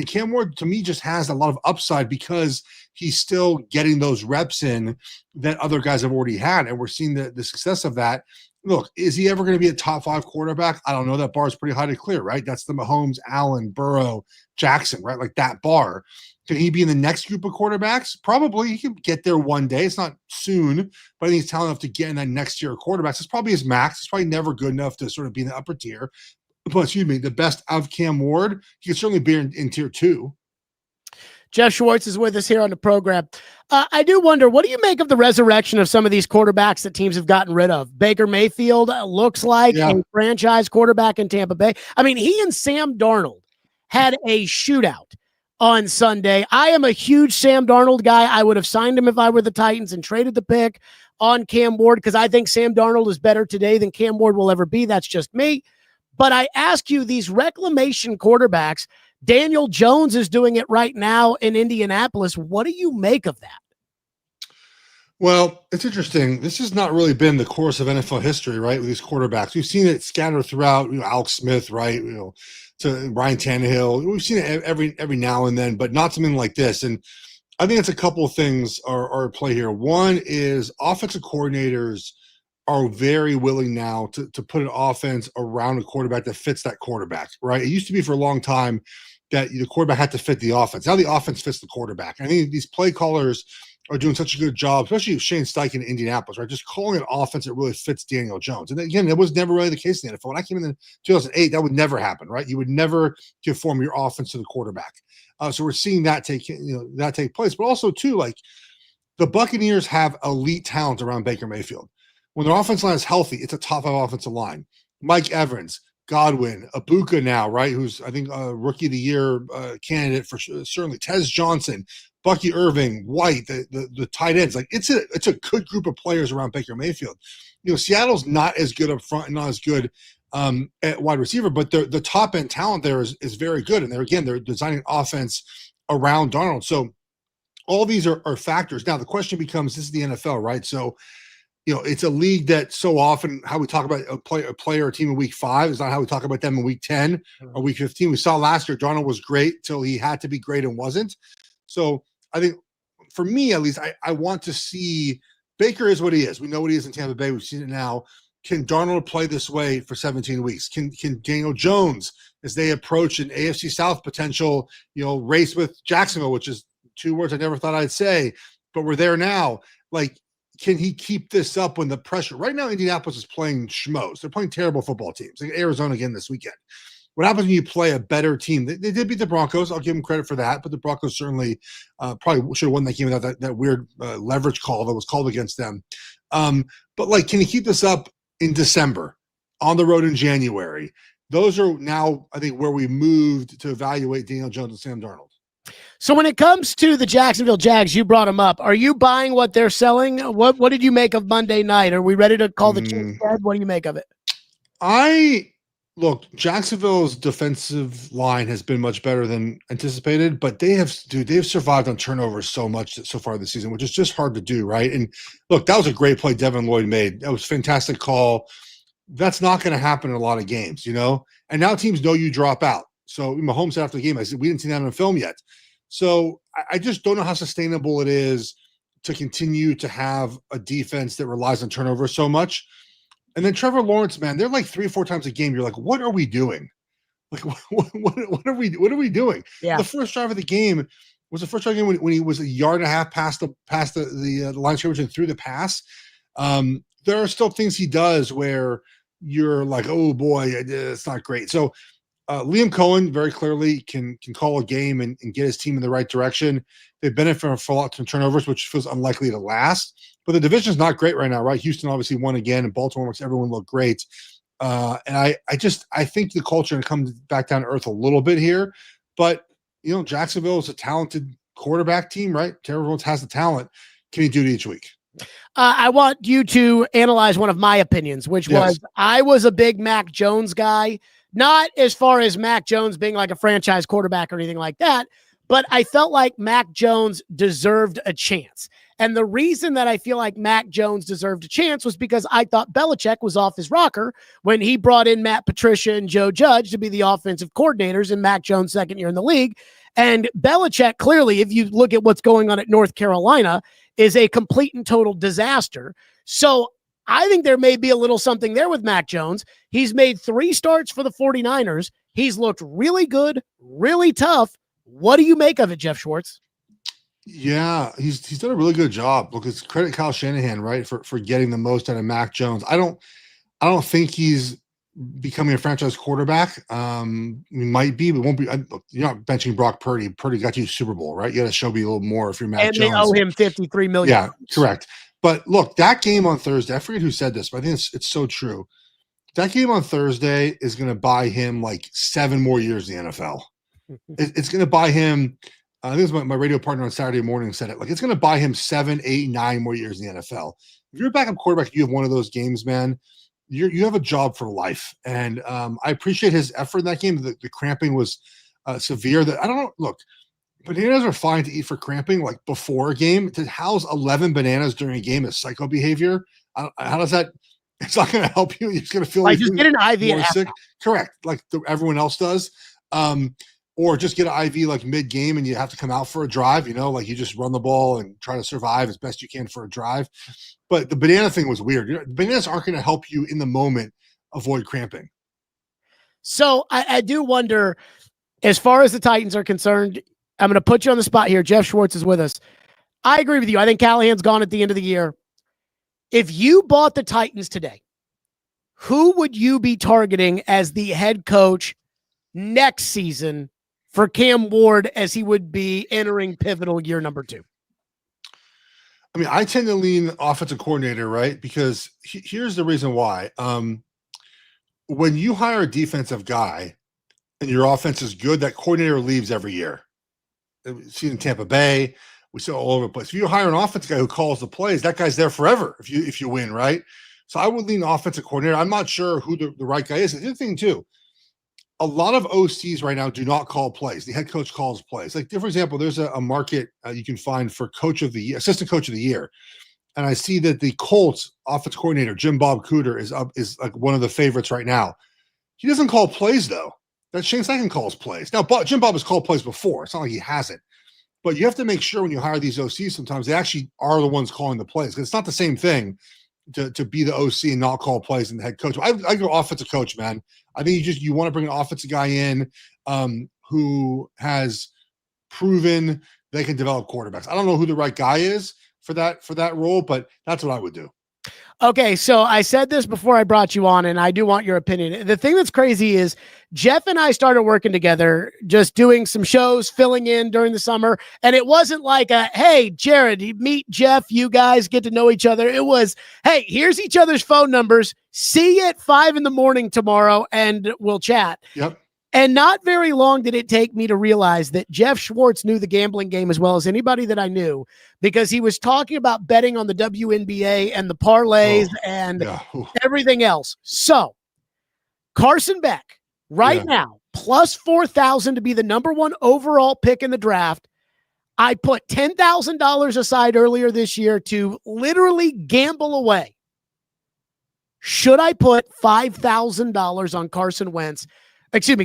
Cam Ward, to me, just has a lot of upside because he's still getting those reps in that other guys have already had. And we're seeing the success of that. Look, is he ever going to be a top 5 quarterback? I don't know. That bar is pretty high to clear, right? That's the Mahomes, Allen, Burrow, Jackson, right? Like that bar. Can he be in the next group of quarterbacks? Probably. He can get there one day. It's not soon, but I think he's talented enough to get in that next tier of quarterbacks. It's probably his max. It's probably never good enough to sort of be in the upper tier. But excuse me, the best of Cam Ward, he could certainly be in tier 2. Geoff Schwartz is with us here on the program. I do wonder, what do you make of the resurrection of some of these quarterbacks that teams have gotten rid of? Baker Mayfield looks like a franchise quarterback in Tampa Bay. I mean, he and Sam Darnold had a shootout on Sunday. I am a huge Sam Darnold guy. I would have signed him if I were the Titans and traded the pick on Cam Ward because I think Sam Darnold is better today than Cam Ward will ever be. That's just me. But I ask you, these reclamation quarterbacks, Daniel Jones is doing it right now in Indianapolis. What do you make of that? Well, it's interesting. This has not really been the course of NFL history, right? With these quarterbacks, we've seen it scattered throughout. Alex Smith, right? To Ryan Tannehill. We've seen it every now and then, but not something like this. And I think it's a couple of things are at play here. One is offensive coordinators are very willing now to put an offense around a quarterback that fits that quarterback, right? It used to be for a long time that the quarterback had to fit the offense. Now the offense fits the quarterback. I think these play callers are doing such a good job, especially Shane Steichen in Indianapolis, right? Just calling an offense that really fits Daniel Jones. And again, that was never really the case in the NFL. When I came in 2008, that would never happen, right? You would never conform your offense to the quarterback. So we're seeing that take place. But also, too, like the Buccaneers have elite talent around Baker Mayfield. When their offensive line is healthy, it's a top 5 offensive line. Mike Evans, Godwin, Ibuka now, right? Who's, I think, a Rookie of the Year candidate for certainly. Tez Johnson, Bucky Irving, White, the tight ends. Like it's a good group of players around Baker Mayfield. Seattle's not as good up front and not as good at wide receiver, but the top end talent there is very good. And they're designing offense around Darnold. So all these are factors. Now the question becomes, this is the NFL, right? So it's a league that so often how we talk about a player or team in week 5 is not how we talk about them in week 10 or week 15. We saw last year Darnold was great till he had to be great and wasn't. So I think for me, at least, I want to see Baker is what he is. We know what he is in Tampa Bay. We've seen it now. Can Darnold play this way for 17 weeks? Can Daniel Jones, as they approach an AFC South potential, race with Jacksonville, which is 2 words I never thought I'd say, but we're there now. Like, can he keep this up when the pressure? Right now, Indianapolis is playing schmoes. They're playing terrible football teams. Like Arizona again this weekend. What happens when you play a better team? They did beat the Broncos. I'll give them credit for that, but the Broncos certainly probably should have won that game without that weird leverage call that was called against them. But like, can he keep this up in December, on the road in January? Those are now, I think, where we moved to evaluate Daniel Jones and Sam Darnold. So when it comes to the Jacksonville Jags, you brought them up. Are you buying what they're selling? What did you make of Monday night? Are we ready to call the Chiefs dead? What do you make of it? Look, Jacksonville's defensive line has been much better than anticipated, but they've survived on turnovers so much so far this season, which is just hard to do, right? And look, that was a great play Devin Lloyd made. That was a fantastic call. That's not going to happen in a lot of games, And now teams know you drop out. So Mahomes said after the game, I said, we didn't see that on film yet. So I just don't know how sustainable it is to continue to have a defense that relies on turnovers so much. And then Trevor Lawrence, man, they're like 3 or 4 times a game. You're like, what are we doing? Like, what are we doing? Yeah. The first drive of the game was the first drive of the game when he was a yard and a half past the line of scrimmage and threw the pass. There are still things he does where you're like, oh boy, it's not great. So Liam Cohen very clearly can call a game and get his team in the right direction. They've benefited from a lot of turnovers, which feels unlikely to last. But the division's not great right now, right? Houston obviously won again, and Baltimore makes everyone look great. And I think the culture comes back down to earth a little bit here. But, Jacksonville is a talented quarterback team, right? Trevor Lawrence has the talent. Can he do it each week? I want you to analyze one of my opinions, which was I was a big Mac Jones guy. Not as far as Mac Jones being like a franchise quarterback or anything like that, but I felt like Mac Jones deserved a chance. And the reason that I feel like Mac Jones deserved a chance was because I thought Belichick was off his rocker when he brought in Matt Patricia and Joe Judge to be the offensive coordinators in Mac Jones' second year in the league. And Belichick, clearly, if you look at what's going on at North Carolina, is a complete and total disaster. So I think there may be a little something there with Mac Jones. He's made 3 starts for the 49ers. He's looked really good, really tough. What do you make of it, Geoff Schwartz? Yeah, he's done a really good job. Look, it's credit Kyle Shanahan, right, for getting the most out of Mac Jones. I don't think he's becoming a franchise quarterback. He might be, but won't be. You're not benching Brock Purdy. Purdy got you Super Bowl, right? You got to show me a little more if you're Mac and Jones. They owe him $53 million. Yeah, correct. But look, that game on Thursday, I forget who said this, but I think it's so true. That game on Thursday is going to buy him like 7 more years in the NFL. It's going to buy him. I think it was my radio partner on Saturday morning said it. Like, it's going to buy him 7, 8, 9 more years in the NFL. If you're a backup quarterback, you have one of those games, man. You have a job for life. And I appreciate his effort in that game. The cramping was severe. That I don't know. Look, bananas are fine to eat for cramping, like before a game. To house 11 bananas during a game is psycho behavior. How does that? It's not going to help you. You're just going to feel like just get an IV and sick. Correct, like everyone else does. Or just get an IV like mid-game and you have to come out for a drive, like you just run the ball and try to survive as best you can for a drive. But the banana thing was weird. Bananas aren't going to help you in the moment avoid cramping. So I do wonder, as far as the Titans are concerned, I'm going to put you on the spot here. Geoff Schwartz is with us. I agree with you. I think Callahan's gone at the end of the year. If you bought the Titans today, who would you be targeting as the head coach next season for Cam Ward as he would be entering pivotal year number 2? I mean, I tend to lean offensive coordinator, right? Because here's the reason why. When you hire a defensive guy and your offense is good, that coordinator leaves every year. We see it in Tampa Bay. We see it all over the place. If you hire an offensive guy who calls the plays, that guy's there forever if you win, right? So I would lean offensive coordinator. I'm not sure who the right guy is. The other thing, too, a lot of OCs right now do not call plays. The head coach calls plays. Like, for example, there's a market you can find for coach of the year, assistant coach of the year. And I see that the Colts offense coordinator, Jim Bob Cooter, is like one of the favorites right now. He doesn't call plays, though. That Shane Steichen calls plays. Now, Jim Bob has called plays before. It's not like he hasn't. But you have to make sure when you hire these OCs, sometimes they actually are the ones calling the plays. Because it's not the same thing to be the OC and not call plays and the head coach. I go offensive coach, man. I think you want to bring an offensive guy in who has proven they can develop quarterbacks. I don't know who the right guy is for that role, but that's what I would do. Okay, so I said this before I brought you on, and I do want your opinion. The thing that's crazy is Geoff and I started working together, just doing some shows, filling in during the summer, and it wasn't like hey, Jared, you meet Geoff, you guys get to know each other. It was, hey, here's each other's phone numbers. See you at 5 a.m. tomorrow, and we'll chat. Yep. And not very long did it take me to realize that Geoff Schwartz knew the gambling game as well as anybody that I knew, because he was talking about betting on the WNBA and the parlays and everything else. So Carson Beck right now, plus 4,000 to be the number 1 overall pick in the draft. I put $10,000 aside earlier this year to literally gamble away. Should I put $5,000 on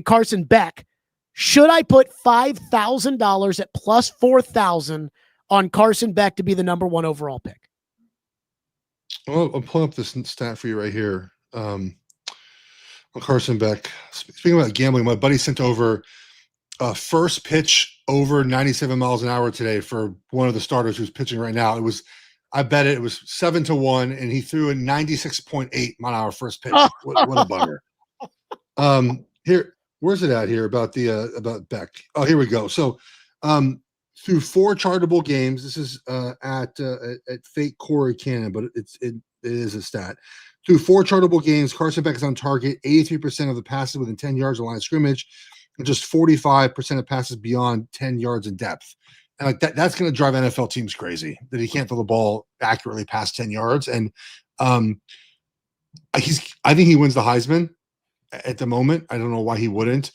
Carson Beck? Should I put $5,000 at plus 4,000 on Carson Beck to be the number 1 overall pick? Well, I'll pull up this stat for you right here. On Carson Beck. Speaking about gambling, my buddy sent over a first pitch over 97 miles an hour today for one of the starters who's pitching right now. I bet it was 7-1, and he threw a 96.8 mile an hour first pitch. What a bummer. Here, where's it at here about Beck? Oh, here we go. So, through 4 chartable games, this is at Fake Corey Cannon, but it is a stat. Through 4 chartable games, Carson Beck is on target 83% of the passes within 10 yards of the line of scrimmage, and just 45% of passes beyond 10 yards in depth. And like that's going to drive NFL teams crazy that he can't throw the ball accurately past 10 yards. And I think he wins the Heisman at the moment. I don't know why he wouldn't.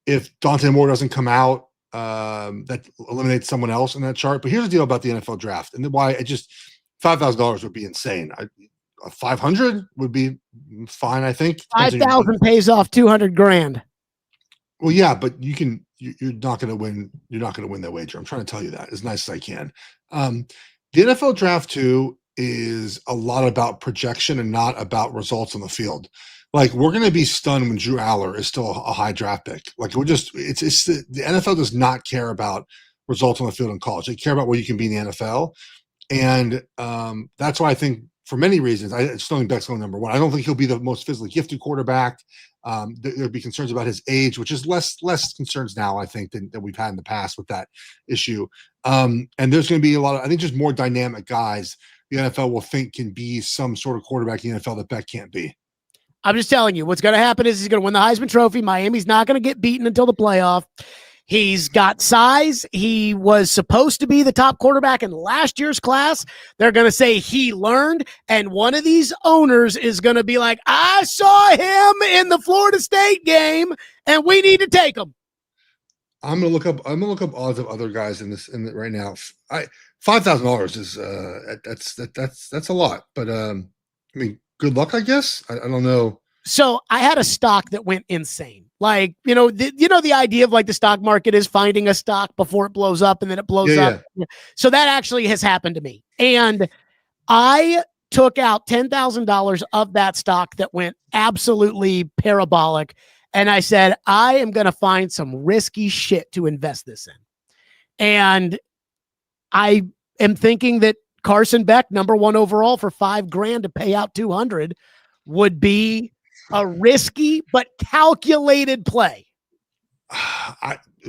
If Dante Moore doesn't come out that eliminates someone else in that chart. But here's the deal about the NFL draft and why it just $5,000 would be insane. 500 would be fine, I think. 5,000 pays off 200 grand. Well, yeah, but you're not going to win. You're not going to win that wager. I'm trying to tell you that as nice as I can. The NFL draft too is a lot about projection and not about results on the field. Like, we're going to be stunned when Drew Aller is still a high draft pick. Like, the NFL does not care about results on the field in college. They care about where you can be in the NFL. And that's why I think, for many reasons, Sterling Beck's going number one. I don't think he'll be the most physically gifted quarterback. There'd be concerns about his age, which is less concerns now, I think, than we've had in the past with that issue. And there's going to be a lot of, I think, just more dynamic guys the NFL will think can be some sort of quarterback in the NFL that Beck can't be. I'm just telling you, what's going to happen is he's going to win the Heisman Trophy. Miami's not going to get beaten until the playoff. He's got size. He was supposed to be the top quarterback in last year's class. They're going to say he learned, and one of these owners is going to be like, I saw him in the Florida State game, and we need to take him. I'm gonna look up odds of other guys in right now. $5,000 is that's a lot, but I mean, good luck, I guess. I don't know. So I had a stock that went insane. Like, the idea of like the stock market is finding a stock before it blows up and then it blows up. Yeah. So that actually has happened to me. And I took out $10,000 of that stock that went absolutely parabolic. And I said, I am going to find some risky shit to invest this in. And I am thinking that Carson Beck, number one overall for $5,000 to pay out 200 would be a risky but calculated play.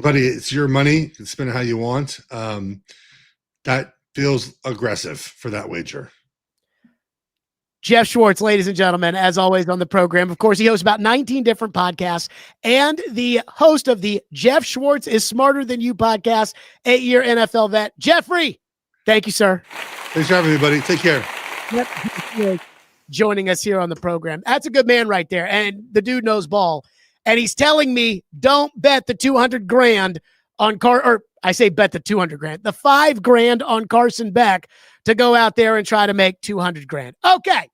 Buddy, it's your money. You can spend it how you want. That feels aggressive for that wager. Geoff Schwartz, ladies and gentlemen, as always on the program. Of course, he hosts about 19 different podcasts and the host of the Geoff Schwartz is Smarter Than You podcast, 8-year NFL vet. Jeffrey, thank you, sir. Thanks for having me, buddy. Take care. Yep. Joining us here on the program. That's a good man right there. And the dude knows ball. And he's telling me, don't bet the 200 grand on I say bet the 200 grand, the $5,000 on Carson Beck to go out there and try to make 200 grand. Okay.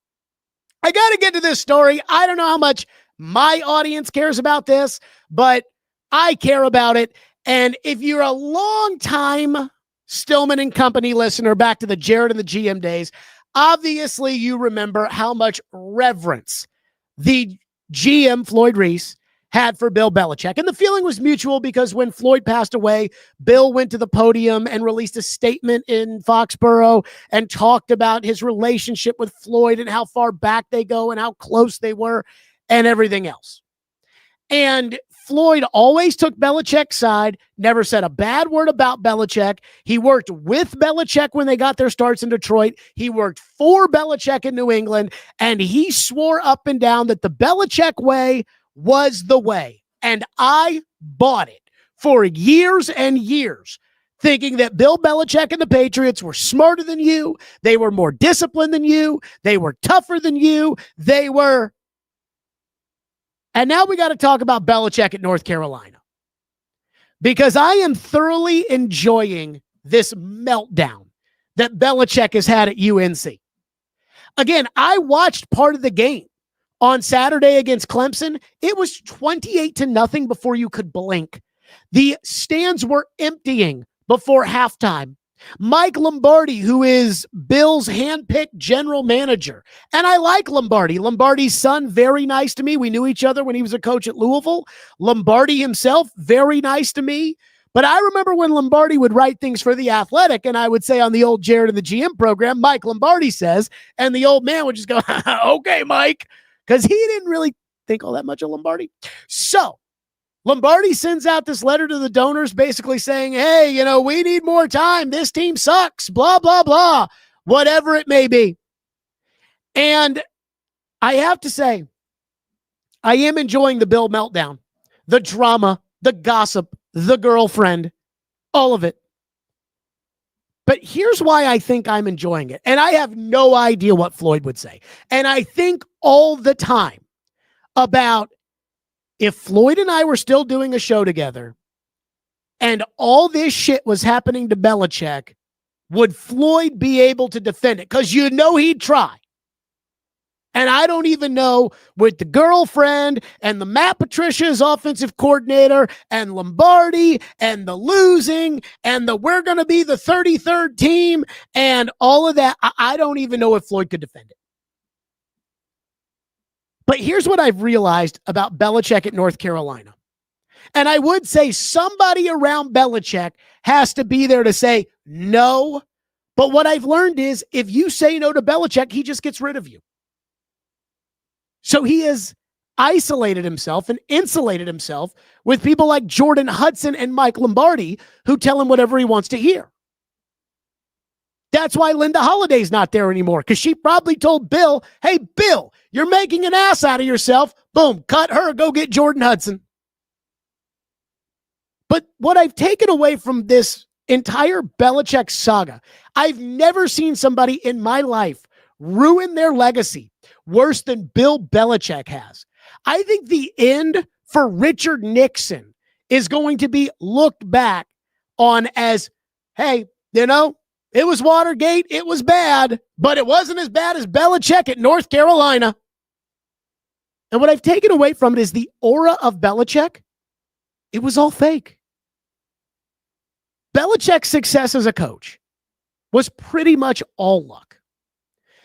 I got to get to this story. I don't know how much my audience cares about this, but I care about it. And if you're a long time Stillman and Company listener back to the Jared and the GM days, obviously you remember how much reverence the GM Floyd Reese had for Bill Belichick. And the feeling was mutual because when Floyd passed away, Bill went to the podium and released a statement in Foxborough and talked about his relationship with Floyd and how far back they go and how close they were and everything else. And Floyd always took Belichick's side, never said a bad word about Belichick. He worked with Belichick when they got their starts in Detroit. He worked for Belichick in New England, and he swore up and down that the Belichick way was the way. And I bought it for years and years, thinking that Bill Belichick and the Patriots were smarter than you. They were more disciplined than you. They were tougher than you. And now we got to talk about Belichick at North Carolina, because I am thoroughly enjoying this meltdown that Belichick has had at UNC. Again, I watched part of the game on Saturday against Clemson. It was 28-0 before you could blink. The stands were emptying before halftime. Mike Lombardi, who is Bill's handpicked general manager, and I like Lombardi. Lombardi's son, very nice to me. We knew each other when he was a coach at Louisville. Lombardi himself, very nice to me. But I remember when Lombardi would write things for The Athletic, and I would say on the old Jared and the GM program, Mike Lombardi says, and the old man would just go, okay, Mike, because he didn't really think all that much of Lombardi. So Lombardi sends out this letter to the donors basically saying, hey, we need more time. This team sucks, blah, blah, blah, whatever it may be. And I have to say, I am enjoying the Bill meltdown, the drama, the gossip, the girlfriend, all of it. But here's why I think I'm enjoying it. And I have no idea what Floyd would say. And I think all the time about, if Floyd and I were still doing a show together, and all this shit was happening to Belichick, would Floyd be able to defend it? Because you know he'd try. And I don't even know, with the girlfriend and the Matt Patricia's offensive coordinator and Lombardi and the losing and the we're going to be the 33rd team and all of that, I don't even know if Floyd could defend it. But here's what I've realized about Belichick at North Carolina. And I would say somebody around Belichick has to be there to say no. But what I've learned is if you say no to Belichick, he just gets rid of you. So he has isolated himself and insulated himself with people like Jordan Hudson and Mike Lombardi who tell him whatever he wants to hear. That's why Linda Holiday's not there anymore, because she probably told Bill, hey, Bill, you're making an ass out of yourself. Boom, cut her, go get Jordan Hudson. But what I've taken away from this entire Belichick saga, I've never seen somebody in my life ruin their legacy worse than Bill Belichick has. I think the end for Richard Nixon is going to be looked back on as, hey, you know, it was Watergate, it was bad, but it wasn't as bad as Belichick at North Carolina. And what I've taken away from it is the aura of Belichick. It was all fake. Belichick's success as a coach was pretty much all luck.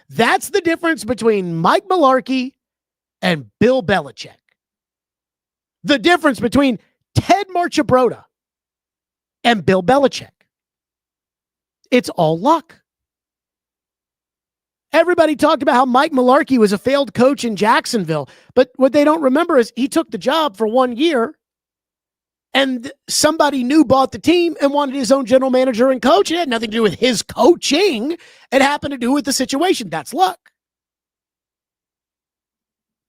That's the difference between Mike Mularkey and Bill Belichick. The difference between Ted Marchibroda and Bill Belichick. It's all luck. Everybody talked about how Mike Mularkey was a failed coach in Jacksonville, but what they don't remember is he took the job for 1 year and somebody new bought the team and wanted his own general manager and coach. It had nothing to do with his coaching. It happened to do with the situation. That's luck.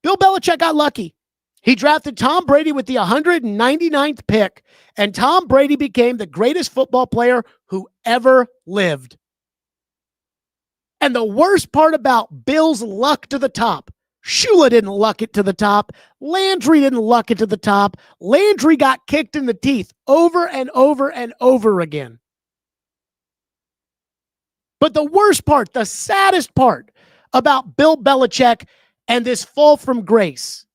Bill Belichick got lucky. He drafted Tom Brady with the 199th pick, and Tom Brady became the greatest football player who ever lived. And the worst part about Bill's luck to the top, Shula didn't luck it to the top. Landry didn't luck it to the top. Landry got kicked in the teeth over and over and over again. But the worst part, the saddest part about Bill Belichick and this fall from grace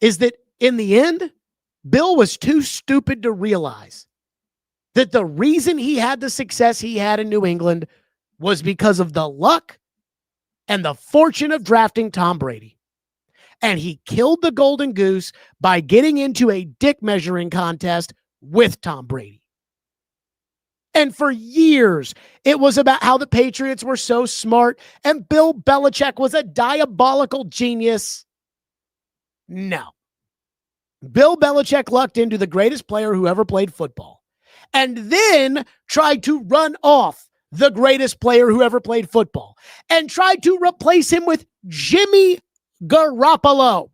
is that in the end, Bill was too stupid to realize that the reason he had the success he had in New England was because of the luck and the fortune of drafting Tom Brady. And he killed the golden goose by getting into a dick measuring contest with Tom Brady. And for years, it was about how the Patriots were so smart and Bill Belichick was a diabolical genius. No. Bill Belichick lucked into the greatest player who ever played football and then tried to run off the greatest player who ever played football and tried to replace him with Jimmy Garoppolo.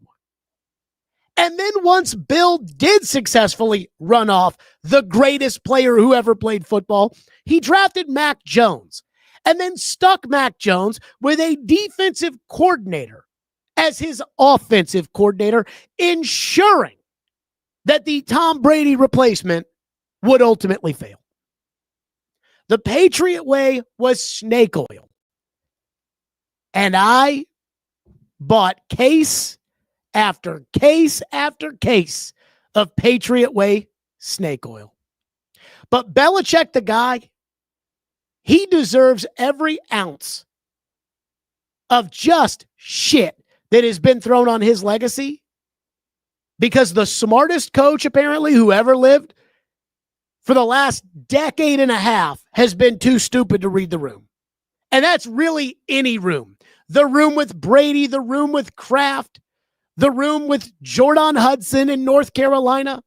And then once Bill did successfully run off the greatest player who ever played football, he drafted Mac Jones and then stuck Mac Jones with a defensive coordinator as his offensive coordinator, ensuring that the Tom Brady replacement would ultimately fail. The Patriot Way was snake oil. And I bought case after case after case of Patriot Way snake oil. But Belichick, the guy, he deserves every ounce of just shit that has been thrown on his legacy, because the smartest coach, apparently, who ever lived for the last decade and a half has been too stupid to read the room. And that's really any room. The room with Brady, the room with Kraft, the room with Jordan Hudson in North Carolina.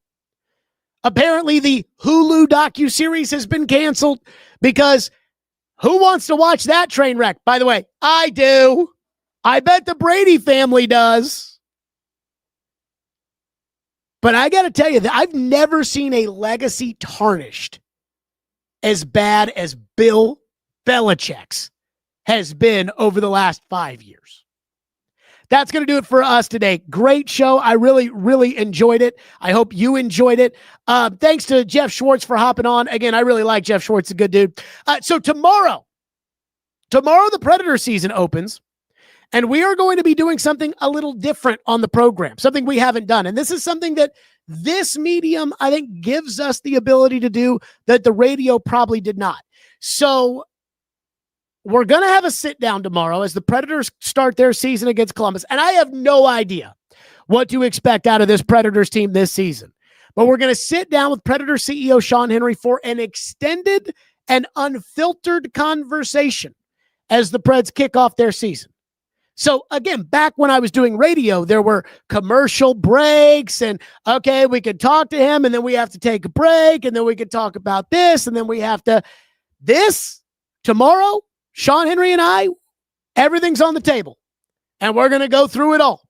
Apparently, the Hulu docuseries has been canceled because who wants to watch that train wreck? By the way, I do. I bet the Brady family does. But I got to tell you that I've never seen a legacy tarnished as bad as Bill Belichick's has been over the last 5 years. that's going to do it for us today. Great show. I really, really enjoyed it. I hope you enjoyed it. Thanks to Geoff Schwartz for hopping on. Again, I really like Geoff Schwartz. A good dude. So tomorrow the Predator season opens, and we are going to be doing something a little different on the program, something we haven't done. And this is something that this medium, I think, gives us the ability to do that the radio probably did not. So we're going to have a sit down tomorrow as the Predators start their season against Columbus. And I have no idea what to expect out of this Predators team this season. But we're going to sit down with Predator CEO Sean Henry for an extended and unfiltered conversation as the Preds kick off their season. So again, back when I was doing radio, there were commercial breaks and, okay, we could talk to him and then we have to take a break and then we could talk about this and then we have to, tomorrow, Sean Henry and I, everything's on the table and we're going to go through it all.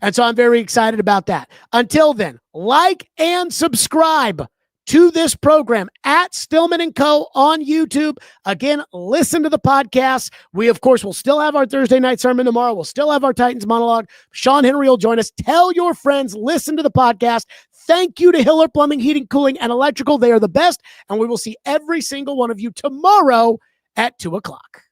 And so I'm very excited about that. Until then, like and subscribe to this program at Stillman & Co. on YouTube. Again, listen to the podcast. We, of course, will still have our Thursday night sermon tomorrow. We'll still have our Titans monologue. Sean Henry will join us. Tell your friends, listen to the podcast. Thank you to Hiller Plumbing, Heating, Cooling, and Electrical. They are the best, and we will see every single one of you tomorrow at 2 o'clock.